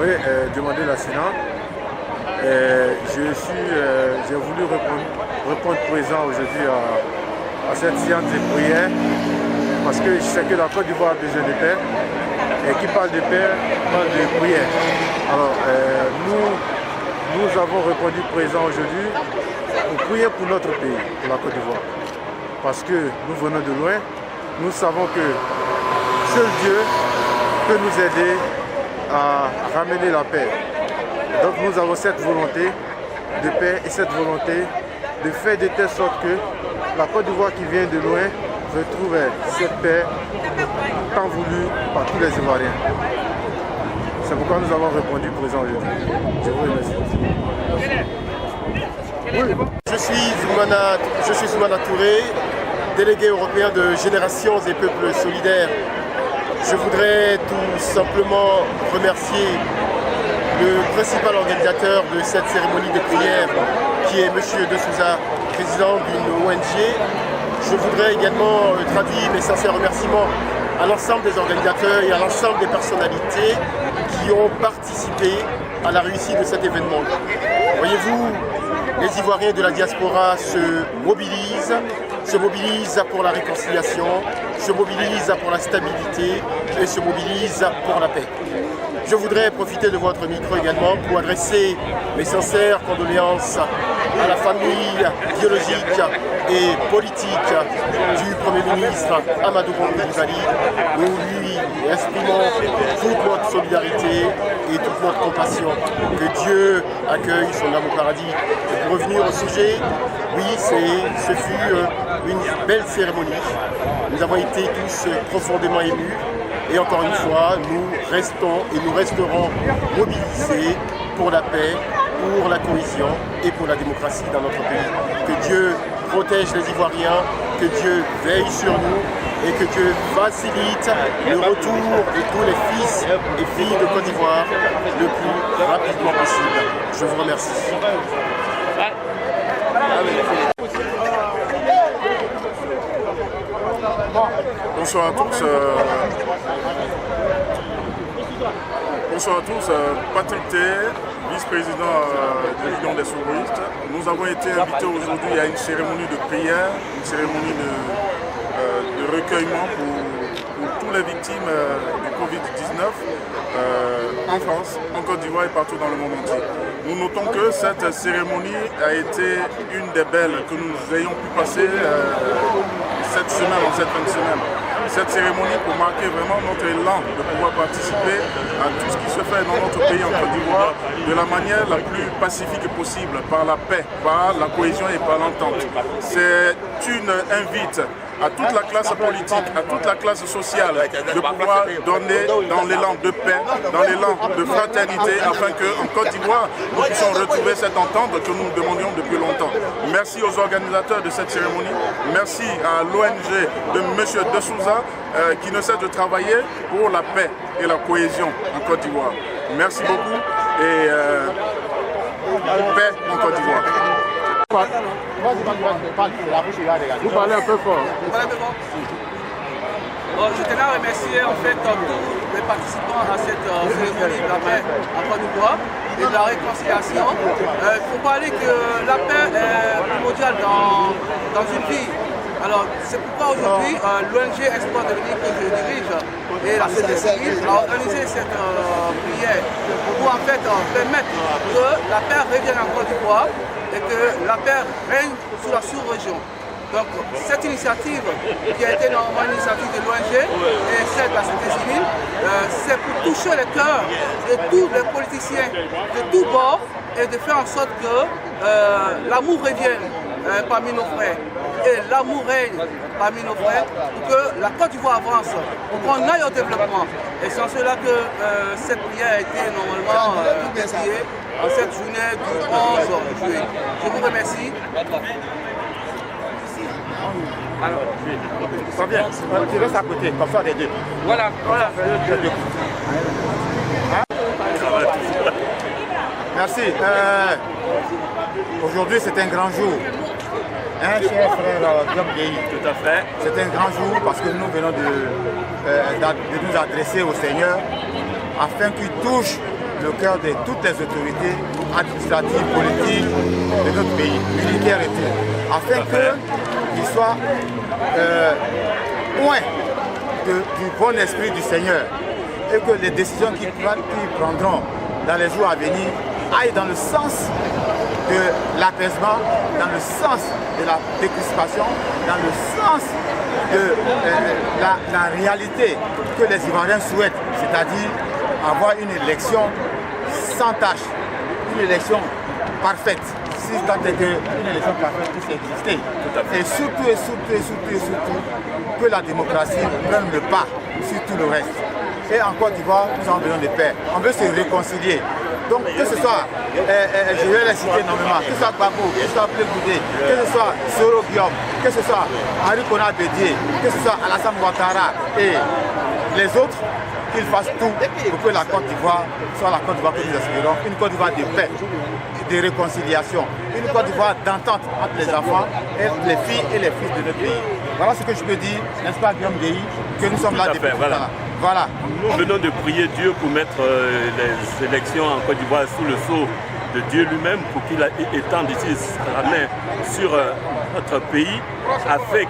j'aimerais demander la Sénat. J'ai voulu répondre présent aujourd'hui à cette séance de prière parce que je sais que la Côte d'Ivoire a besoin de paix et qui parle de paix parle de prière. Alors nous avons répondu présent aujourd'hui pour prier pour notre pays, pour la Côte d'Ivoire. Parce que nous venons de loin, nous savons que seul Dieu peut nous aider à ramener la paix. Donc nous avons cette volonté de paix et cette volonté de faire de telle sorte que la Côte d'Ivoire qui vient de loin retrouve cette paix tant voulue par tous les Ivoiriens. C'est pourquoi nous avons répondu présent aujourd'hui. Je vous remercie. Je suis Zoumana Touré, délégué européen de Générations et Peuples Solidaires. Je voudrais tout simplement remercier le principal organisateur de cette cérémonie de prière, qui est M. De Souza, président d'une ONG. Je voudrais également traduire mes sincères remerciements à l'ensemble des organisateurs et à l'ensemble des personnalités qui ont participé à la réussite de cet événement. Voyez-vous, les Ivoiriens de la diaspora se mobilisent pour la réconciliation, se mobilisent pour la stabilité et se mobilisent pour la paix. Je voudrais profiter de votre micro également pour adresser mes sincères condoléances à la famille biologique et politique du Premier ministre Amadou Coulibaly. Nous lui exprimons toute notre solidarité et toute notre compassion. Que Dieu accueille son âme au paradis. Et pour revenir au sujet, oui, ce fut une belle cérémonie. Nous avons été tous profondément émus. Et encore une fois, nous restons et nous resterons mobilisés pour la paix, pour la cohésion et pour la démocratie dans notre pays. Que Dieu protège les Ivoiriens, que Dieu veille sur nous et que Dieu facilite le retour de tous les fils et filles de Côte d'Ivoire le plus rapidement possible. Je vous remercie. Bonsoir à tous. Patrick T, vice-président de l'Union des souverainistes. Nous avons été invités aujourd'hui à une cérémonie de prière, une cérémonie de recueillement pour toutes les victimes du Covid-19 en France, en Côte d'Ivoire et partout dans le monde entier. Nous notons que cette cérémonie a été une des belles que nous ayons pu passer cette semaine, en cette fin de semaine. Cette cérémonie pour marquer vraiment notre élan de pouvoir participer à tout ce qui se fait dans notre pays en Côte d'Ivoire de la manière la plus pacifique possible, par la paix, par la cohésion et par l'entente. C'est une invite à toute la classe politique, à toute la classe sociale de pouvoir donner dans l'élan de paix, dans l'élan de fraternité, afin qu'en Côte d'Ivoire, nous puissions retrouver cette entente que nous demandions depuis longtemps. Merci aux organisateurs de cette cérémonie, merci à l'ONG de M. De Souza qui ne cesse de travailler pour la paix et la cohésion en Côte d'Ivoire. Merci beaucoup et paix en Côte d'Ivoire. Vous parlez un peu fort. Je tenais à remercier en fait tous les participants à cette cérémonie de la paix en Côte d'Ivoire et de la réconciliation. Il faut parler que la paix est primordiale dans une vie. Alors c'est pourquoi aujourd'hui l'ONG Espoir de l'Unique que je dirige et la société civile a organisé cette prière pour en fait permettre que la paix revienne en Côte d'Ivoire et que la paix règne sur la sous-région. Donc cette initiative qui a été normalement une initiative de l'ONG et celle de la société civile, c'est pour toucher le cœur de tous les politiciens de tous bords et de faire en sorte que l'amour revienne parmi nos frères et l'amour règne parmi nos frères pour que la Côte d'Ivoire avance, pour qu'on aille au développement. Et c'est en cela que cette prière a été normalement dédiée en cette journée du 11 juillet. Je vous remercie. Alors, très bien. Tu restes à côté, comme ça les deux. Voilà. Merci. Aujourd'hui, c'est un grand jour. Cher frère Diop Gueye. Tout à fait. C'est un grand jour parce que nous venons de nous adresser au Seigneur afin qu'il touche le cœur de toutes les autorités administratives, politiques de notre pays, militaires et tout, afin qu'ils soient loin du bon esprit du Seigneur et que les décisions qu'ils prendront dans les jours à venir aillent dans le sens de l'apaisement, dans le sens de la décrispation, dans le sens de la réalité que les Ivoiriens souhaitent, c'est-à-dire avoir une élection sans tâche, une élection parfaite, si tant est qu'une élection parfaite puisse exister. Et surtout, que la démocratie prenne le pas sur tout le reste. Et en Côte d'Ivoire, nous avons besoin de paix. On veut se réconcilier. Donc que ce soit, je vais les citer énormément, que ce soit Gbagbo, que ce soit Blaise Compaoré, que ce soit Soro Guillaume, que ce soit Henri Konan Bédié, que ce soit Alassane Ouattara et les autres, qu'ils fassent tout pour que la Côte d'Ivoire soit la Côte d'Ivoire que nous espérons, une Côte d'Ivoire de paix, de réconciliation, une Côte d'Ivoire d'entente entre les enfants, et les filles et les fils de notre pays. Voilà ce que je peux dire, n'est-ce pas Guillaume Guéhi, que nous sommes là depuis tout à l'heure. Voilà. Nous venons de prier Dieu pour mettre les élections en Côte d'Ivoire sous le sceau de Dieu lui-même, pour qu'il étende ici sa main sur notre pays, afin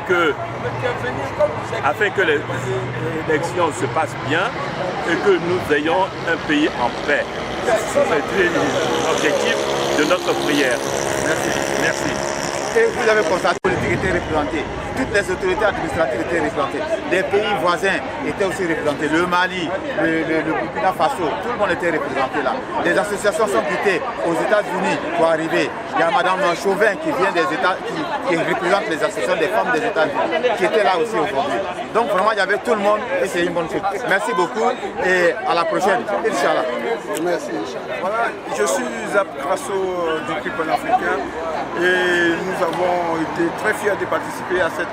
que les élections se passent bien et que nous ayons un pays en paix. C'est l'objectif de notre prière. Merci. Merci. Et vous avez constaté que la politique était représentée. Toutes les autorités administratives étaient représentées. Les pays voisins étaient aussi représentés. Le Mali, le Burkina Faso, tout le monde était représenté là. Les associations sont quittées aux États-Unis pour arriver. Il y a Mme Chauvin qui vient des États, qui représente les associations des femmes des États-Unis, qui était là aussi aujourd'hui. Donc vraiment, il y avait tout le monde et c'est une bonne chose. Merci beaucoup et à la prochaine. Inch'Allah. Merci. Voilà, je suis Zap Krasso du CRI panafricain et nous avons été très fiers de participer à cette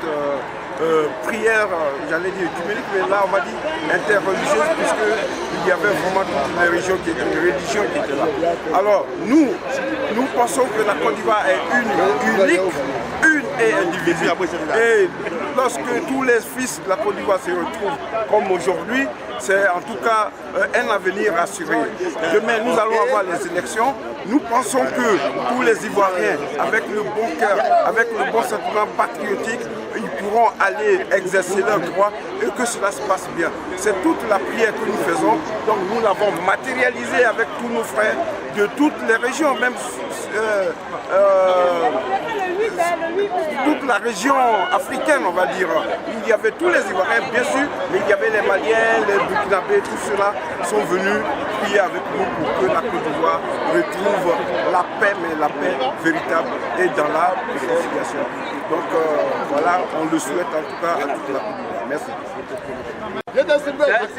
prière, j'allais dire œcuménique, mais là on va dire interreligieuse, puisqu'il y avait vraiment toutes les religions qui étaient là. Alors nous pensons que la Côte d'Ivoire est unique, une et indivisible. Et lorsque tous les fils de la Côte d'Ivoire se retrouvent comme aujourd'hui, c'est en tout cas un avenir assuré. Demain, nous allons avoir les élections. Nous pensons que tous les Ivoiriens, avec le bon cœur, avec le bon sentiment patriotique, ils pourront aller exercer leurs droits et que cela se passe bien. C'est toute la prière que nous faisons. Donc nous l'avons matérialisé avec tous nos frères de toutes les régions, même toute la région africaine, on va dire. Il y avait tous les Ivoiriens, bien sûr, mais il y avait les Maliens, les Burkinabés, tous ceux-là sont venus prier avec nous pour que la Côte d'Ivoire retrouve la paix, mais la paix véritable et dans la réconciliation. Donc voilà, on le souhaite en tout cas à toute la Côte d'Ivoire. Merci.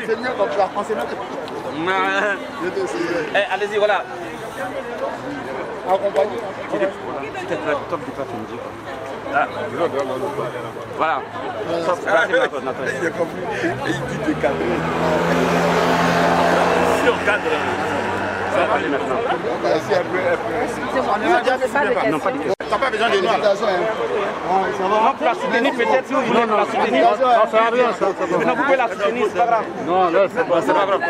C'est mieux comme ça. Allez-y, voilà. Accompagné. C'était top du plateau musique. Voilà. Il a compris. Il dit de cadrer. Si on cadre, ça va aller maintenant. Non, pas de question. T'as pas besoin de nous. Non, pour la soutenir peut-être, si vous voulez la soutenir. Non, ça va rien, ça. Non, vous pouvez la soutenir, c'est pas grave. Non, là, c'est pas grave.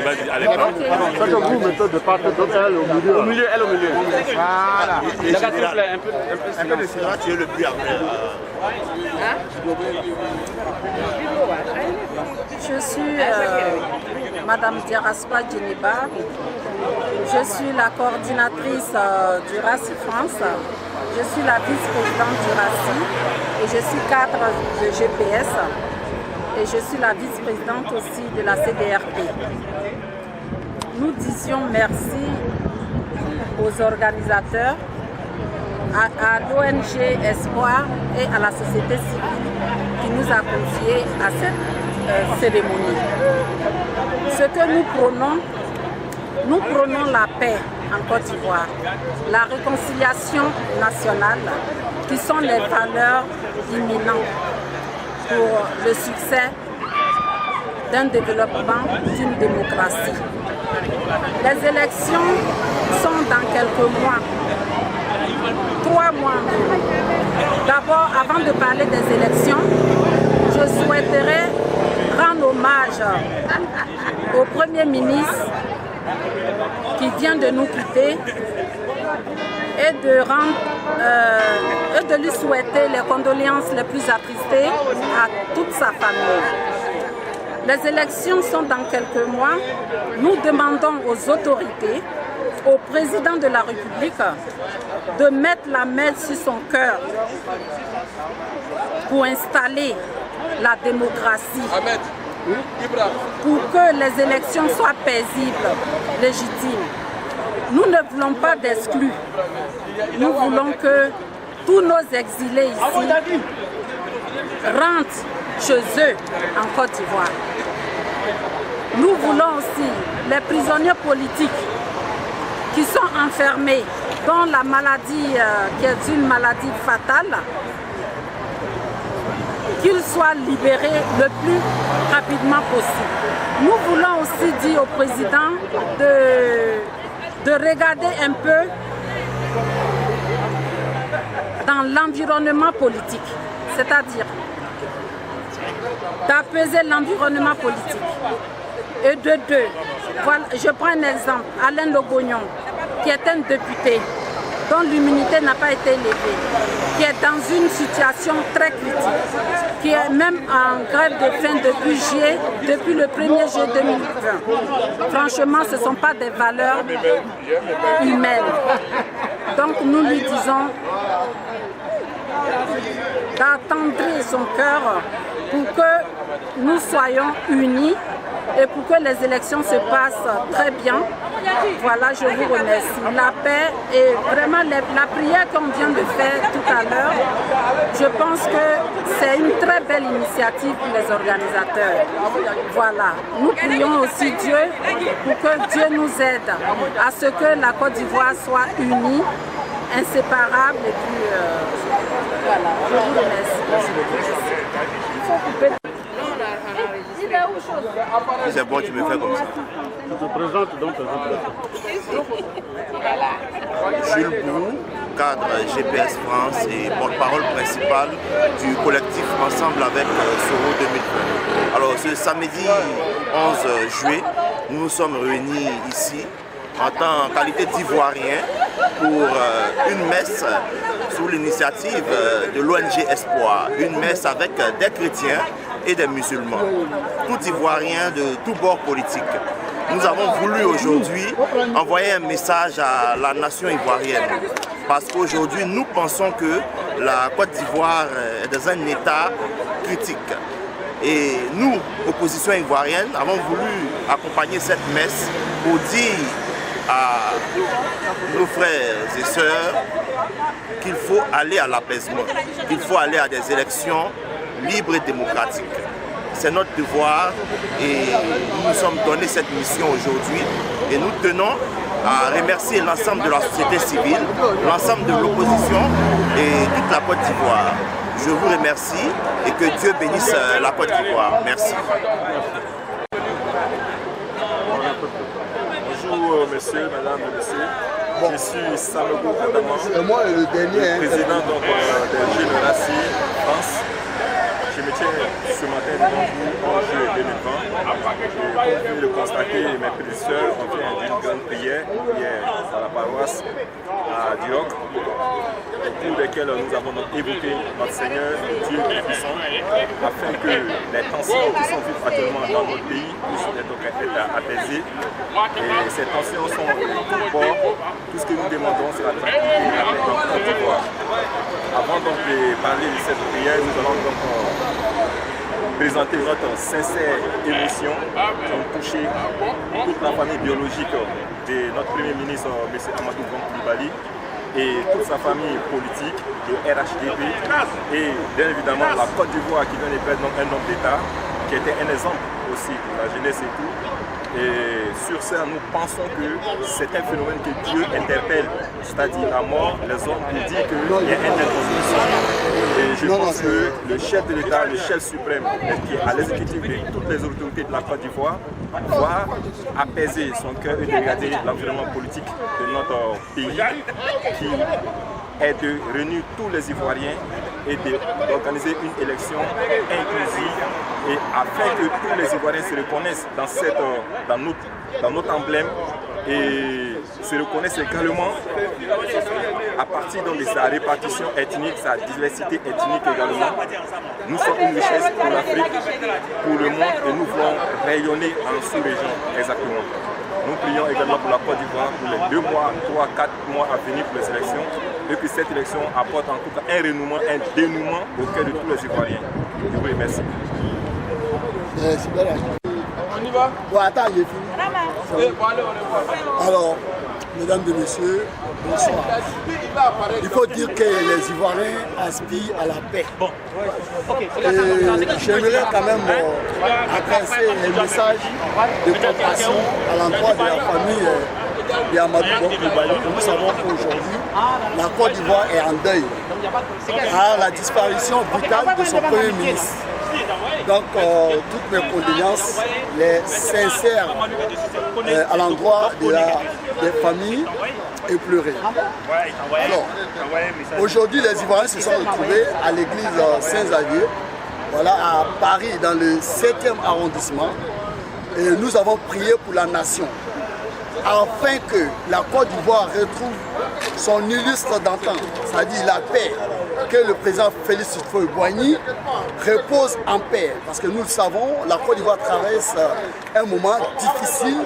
vas-y, allez. Faites vous mettez de part elle au milieu. Au milieu, elle au milieu. Voilà. Un peu de silence, tu es le plus après. Je suis Madame Diaraspa Djeniba. Je suis la coordinatrice du RACI France. Je suis la vice-présidente du RACI et je suis cadre de GPS. Et je suis la vice-présidente aussi de la CDRP. Nous disions merci aux organisateurs, à l'ONG Espoir et à la société civile qui nous a confiés à cette cérémonie. Ce que nous prônons la paix en Côte d'Ivoire, la réconciliation nationale, qui sont les valeurs imminentes pour le succès d'un développement d'une démocratie. Les élections sont dans quelques mois, 3 mois. D'abord, avant de parler des élections, je souhaiterais rendre hommage au Premier ministre qui vient de nous quitter et de lui souhaiter les condoléances les plus attristées à toute sa famille. Les élections sont dans quelques mois. Nous demandons aux autorités, au président de la République, de mettre la main sur son cœur pour installer la démocratie, pour que les élections soient paisibles, légitimes. Nous ne voulons pas d'exclus. Nous voulons que tous nos exilés ici rentrent chez eux en Côte d'Ivoire. Nous voulons aussi les prisonniers politiques qui sont enfermés dans la maladie qui est une maladie fatale, qu'ils soient libérés le plus rapidement possible. Nous voulons aussi dire au président de regarder un peu dans l'environnement politique, c'est-à-dire d'apaiser l'environnement politique. Et de deux, voilà, je prends un exemple, Alain Logognon, qui est un député dont l'immunité n'a pas été élevée, qui est dans une situation très critique, qui est même en grève de faim depuis le 1er juillet 2020. Franchement, ce ne sont pas des valeurs humaines. Donc nous lui disons d'attendrir son cœur pour que nous soyons unis et pour que les élections se passent très bien. Voilà, je vous remercie. La paix et vraiment la prière qu'on vient de faire tout à l'heure, je pense que c'est une très belle initiative pour les organisateurs. Voilà, nous prions aussi Dieu pour que Dieu nous aide à ce que la Côte d'Ivoire soit unie, inséparable et puis voilà, je vous remercie. Il faut couper. C'est bon, tu me fais comme ça. Je te présente donc. Jules Bou, cadre GPS France et porte-parole principal du collectif Ensemble avec Soro 2020. Alors ce samedi 11 juillet, nous nous sommes réunis ici en qualité d'Ivoiriens pour une messe sous l'initiative de l'ONG Espoir, une messe avec des chrétiens et des musulmans, tout Ivoiriens de tous bords politiques. Nous avons voulu aujourd'hui envoyer un message à la nation ivoirienne parce qu'aujourd'hui nous pensons que la Côte d'Ivoire est dans un état critique. Et nous, opposition ivoirienne, avons voulu accompagner cette messe pour dire à nos frères et sœurs qu'il faut aller à l'apaisement, qu'il faut aller à des élections libres et démocratiques. C'est notre devoir et nous nous sommes donné cette mission aujourd'hui et nous tenons à remercier l'ensemble de la société civile, l'ensemble de l'opposition et toute la Côte d'Ivoire. Je vous remercie et que Dieu bénisse la Côte d'Ivoire. Merci. Bonjour monsieur, madame, monsieur. Je suis Samego Kataman, le président de Génération France. Je me tiens ce matin devant vous en juillet 2020. J'ai pu le constater, mes prédécesseurs ont fait une grande prière hier à la paroisse à Duroc, au cours desquelles nous avons évoqué notre Seigneur, Dieu Tout-Puissant, afin que les tensions qui sont vives actuellement dans notre pays puissent être apaisées. Et ces tensions sont de tous bords. Tout ce que nous demandons, c'est la tranquillité et la paix dans Côte d'Ivoire. Avant donc de parler de cette prière, nous allons donc présenter notre sincère émotion qui a touché toute la famille biologique de notre Premier ministre, M. Amadou Koulibaly, et toute sa famille politique, le RHDP, et bien évidemment la Côte d'Ivoire qui vient de perdre un homme d'État, qui était un exemple aussi pour la jeunesse et tout. Et sur ça, nous pensons que c'est un phénomène que Dieu interpelle, c'est-à-dire à mort les hommes pour dire qu'il y a un inconstitution. Et je pense que le chef de l'État, le chef suprême, qui est à l'exécutif de toutes les autorités de la Côte d'Ivoire, va apaiser son cœur et regarder l'environnement politique de notre pays qui est de réunir tous les Ivoiriens et d'organiser une élection inclusive et afin que tous les Ivoiriens se reconnaissent dans notre emblème et se reconnaissent également à partir donc, de sa répartition ethnique, sa diversité ethnique également. Nous sommes une richesse pour l'Afrique, pour le monde et nous voulons rayonner en sous-région exactement. Nous prions également pour la Côte d'Ivoire pour les 2 mois, 3, 4 mois à venir pour les élections et que cette élection apporte en tout cas un renouement, un dénouement au cœur de tous les Ivoiriens. Je vous remercie. On y va? Bon, attends, il est fini. Alors, mesdames et messieurs, bonsoir. Il faut dire que les Ivoiriens aspirent à la paix. Et j'aimerais quand même adresser un message de compassion à l'endroit de la famille de Amadou Bon Coulibaly. Nous savons qu'aujourd'hui, la Côte d'Ivoire est en deuil à la disparition brutale de son Premier ministre. Donc, toutes mes condoléances, les sincères à l'endroit des familles éplorées. Alors, aujourd'hui, les Ivoiriens se sont retrouvés à l'église Saint-Xavier, voilà, à Paris, dans le 7e arrondissement. Et nous avons prié pour la nation, afin que la Côte d'Ivoire retrouve son illustre d'antan, c'est-à-dire la paix, que le président Félix Houphouët-Boigny repose en paix. Parce que nous le savons, la Côte d'Ivoire traverse un moment difficile.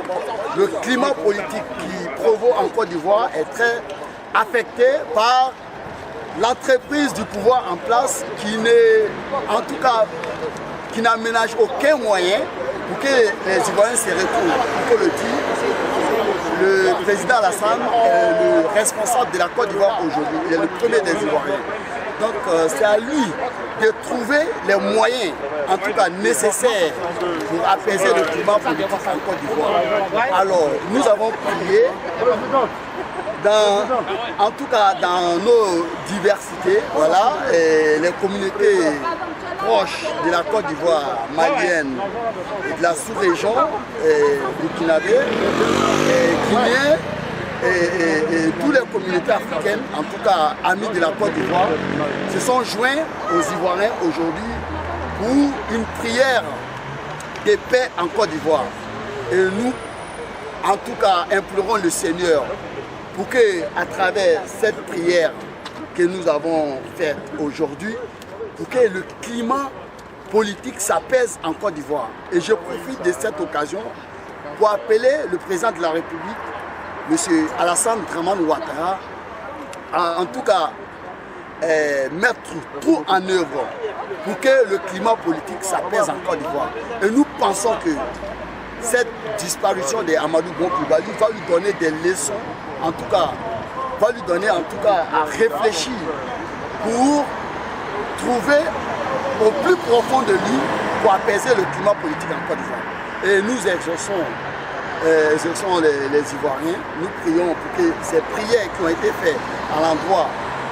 Le climat politique qui prévaut en Côte d'Ivoire est très affecté par l'entreprise du pouvoir en place qui en tout cas, qui n'aménage aucun moyen pour que les Ivoiriens se retrouvent. Il faut le dire. Le président Alassane est le responsable de la Côte d'Ivoire aujourd'hui. Il est le premier des Ivoiriens. Donc c'est à lui de trouver les moyens, en tout cas nécessaires, pour apaiser le climat politique en Côte d'Ivoire. Alors nous avons prié, en tout cas dans nos diversités, voilà, et les communautés proches de la Côte d'Ivoire, malienne, et de la sous-région, burkinabé, guinéen, et toutes les communautés africaines, en tout cas amis de la Côte d'Ivoire, se sont joints aux Ivoiriens aujourd'hui pour une prière de paix en Côte d'Ivoire. Et nous, en tout cas, implorons le Seigneur pour que, à travers cette prière que nous avons faite aujourd'hui, pour que le climat politique s'apaise en Côte d'Ivoire. Et je profite de cette occasion pour appeler le président de la République, M. Alassane Dramane Ouattara, à en tout cas mettre tout en œuvre pour que le climat politique s'apaise en Côte d'Ivoire. Et nous pensons que cette disparition de Amadou Bon Coulibaly va lui donner des leçons, en tout cas, va lui donner en tout cas à réfléchir pour trouver au plus profond de lui pour apaiser le climat politique en Côte d'Ivoire. Et nous exauçons les Ivoiriens, nous prions pour que ces prières qui ont été faites à l'endroit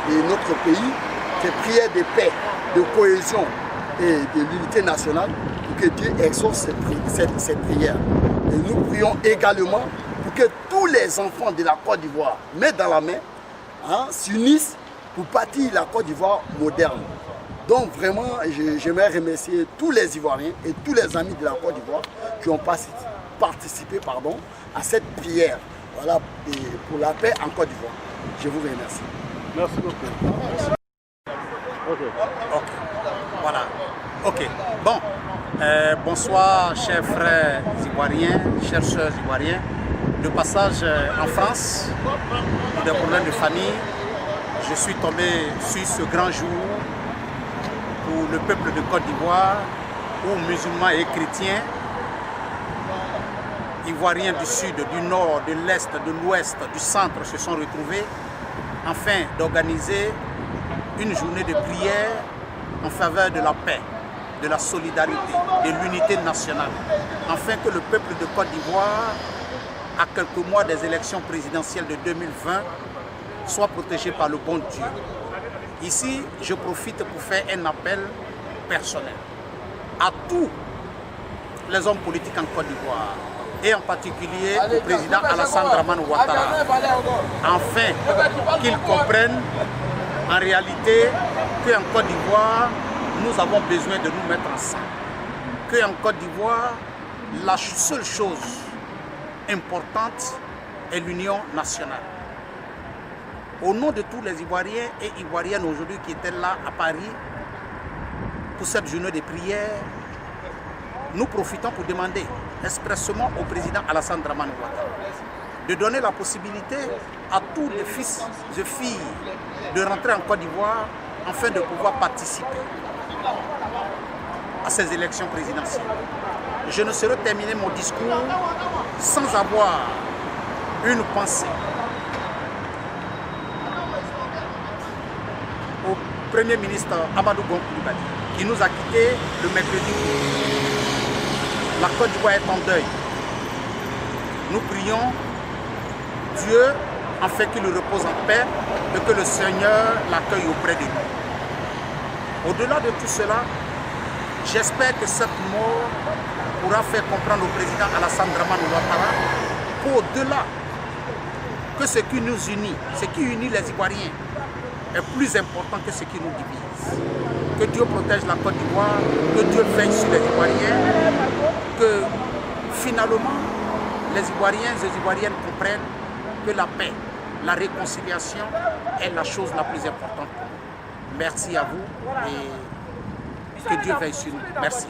de notre pays, ces prières de paix, de cohésion et de l'unité nationale, pour que Dieu exauce ces prières. Et nous prions également pour que tous les enfants de la Côte d'Ivoire, main dans la main, s'unissent pour bâtir la Côte d'Ivoire moderne. Donc vraiment, j'aimerais remercier tous les Ivoiriens et tous les amis de la Côte d'Ivoire qui ont participé à cette prière, voilà, pour la paix en Côte d'Ivoire. Je vous remercie. Merci beaucoup. Ok. Voilà. Ok. Bon. Bonsoir, chers frères ivoiriens, chers sœurs ivoiriens. De passage en France, pour des problèmes de famille, je suis tombé sur ce grand jour pour le peuple de Côte d'Ivoire, où musulmans et chrétiens, Ivoiriens du sud, du nord, de l'est, de l'ouest, du centre se sont retrouvés afin d'organiser une journée de prière en faveur de la paix, de la solidarité, de l'unité nationale, afin que le peuple de Côte d'Ivoire, à quelques mois des élections présidentielles de 2020, soit protégé par le bon Dieu. Ici, je profite pour faire un appel personnel à tous les hommes politiques en Côte d'Ivoire, et en particulier au président Alassane Dramane Ouattara, afin qu'ils comprennent en réalité qu'en Côte d'Ivoire, nous avons besoin de nous mettre ensemble. Qu'en Côte d'Ivoire, la seule chose importante est l'union nationale. Au nom de tous les Ivoiriens et Ivoiriennes aujourd'hui qui étaient là à Paris pour cette journée de prière, nous profitons pour demander expressément au président Alassane Dramane Ouattara de donner la possibilité à tous les fils et filles de rentrer en Côte d'Ivoire afin de pouvoir participer à ces élections présidentielles. Je ne saurais terminer mon discours sans avoir une pensée au Premier ministre Amadou Gon Coulibaly qui nous a quittés le mercredi. La Côte d'Ivoire est en deuil. Nous prions Dieu afin qu'il repose en paix et que le Seigneur l'accueille auprès de nous. Au-delà de tout cela, j'espère que cette mort pourra faire comprendre au président Alassane Dramane Ouattara qu'au-delà que ce qui nous unit, ce qui unit les Ivoiriens, est plus important que ce qui nous divise. Que Dieu protège la Côte d'Ivoire, que Dieu veille sur les Ivoiriens, que finalement les Ivoiriens et les Ivoiriennes comprennent que la paix, la réconciliation est la chose la plus importante. Merci à vous et que Dieu veille sur nous. Merci.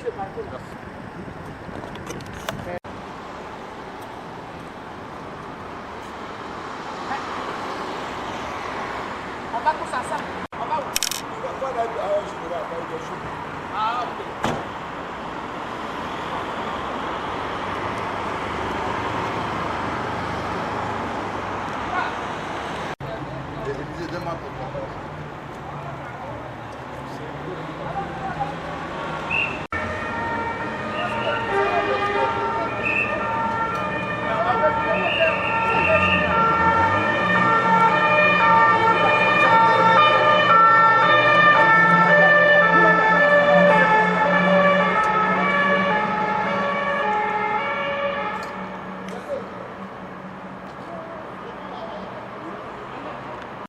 On va tous ensemble. On va où?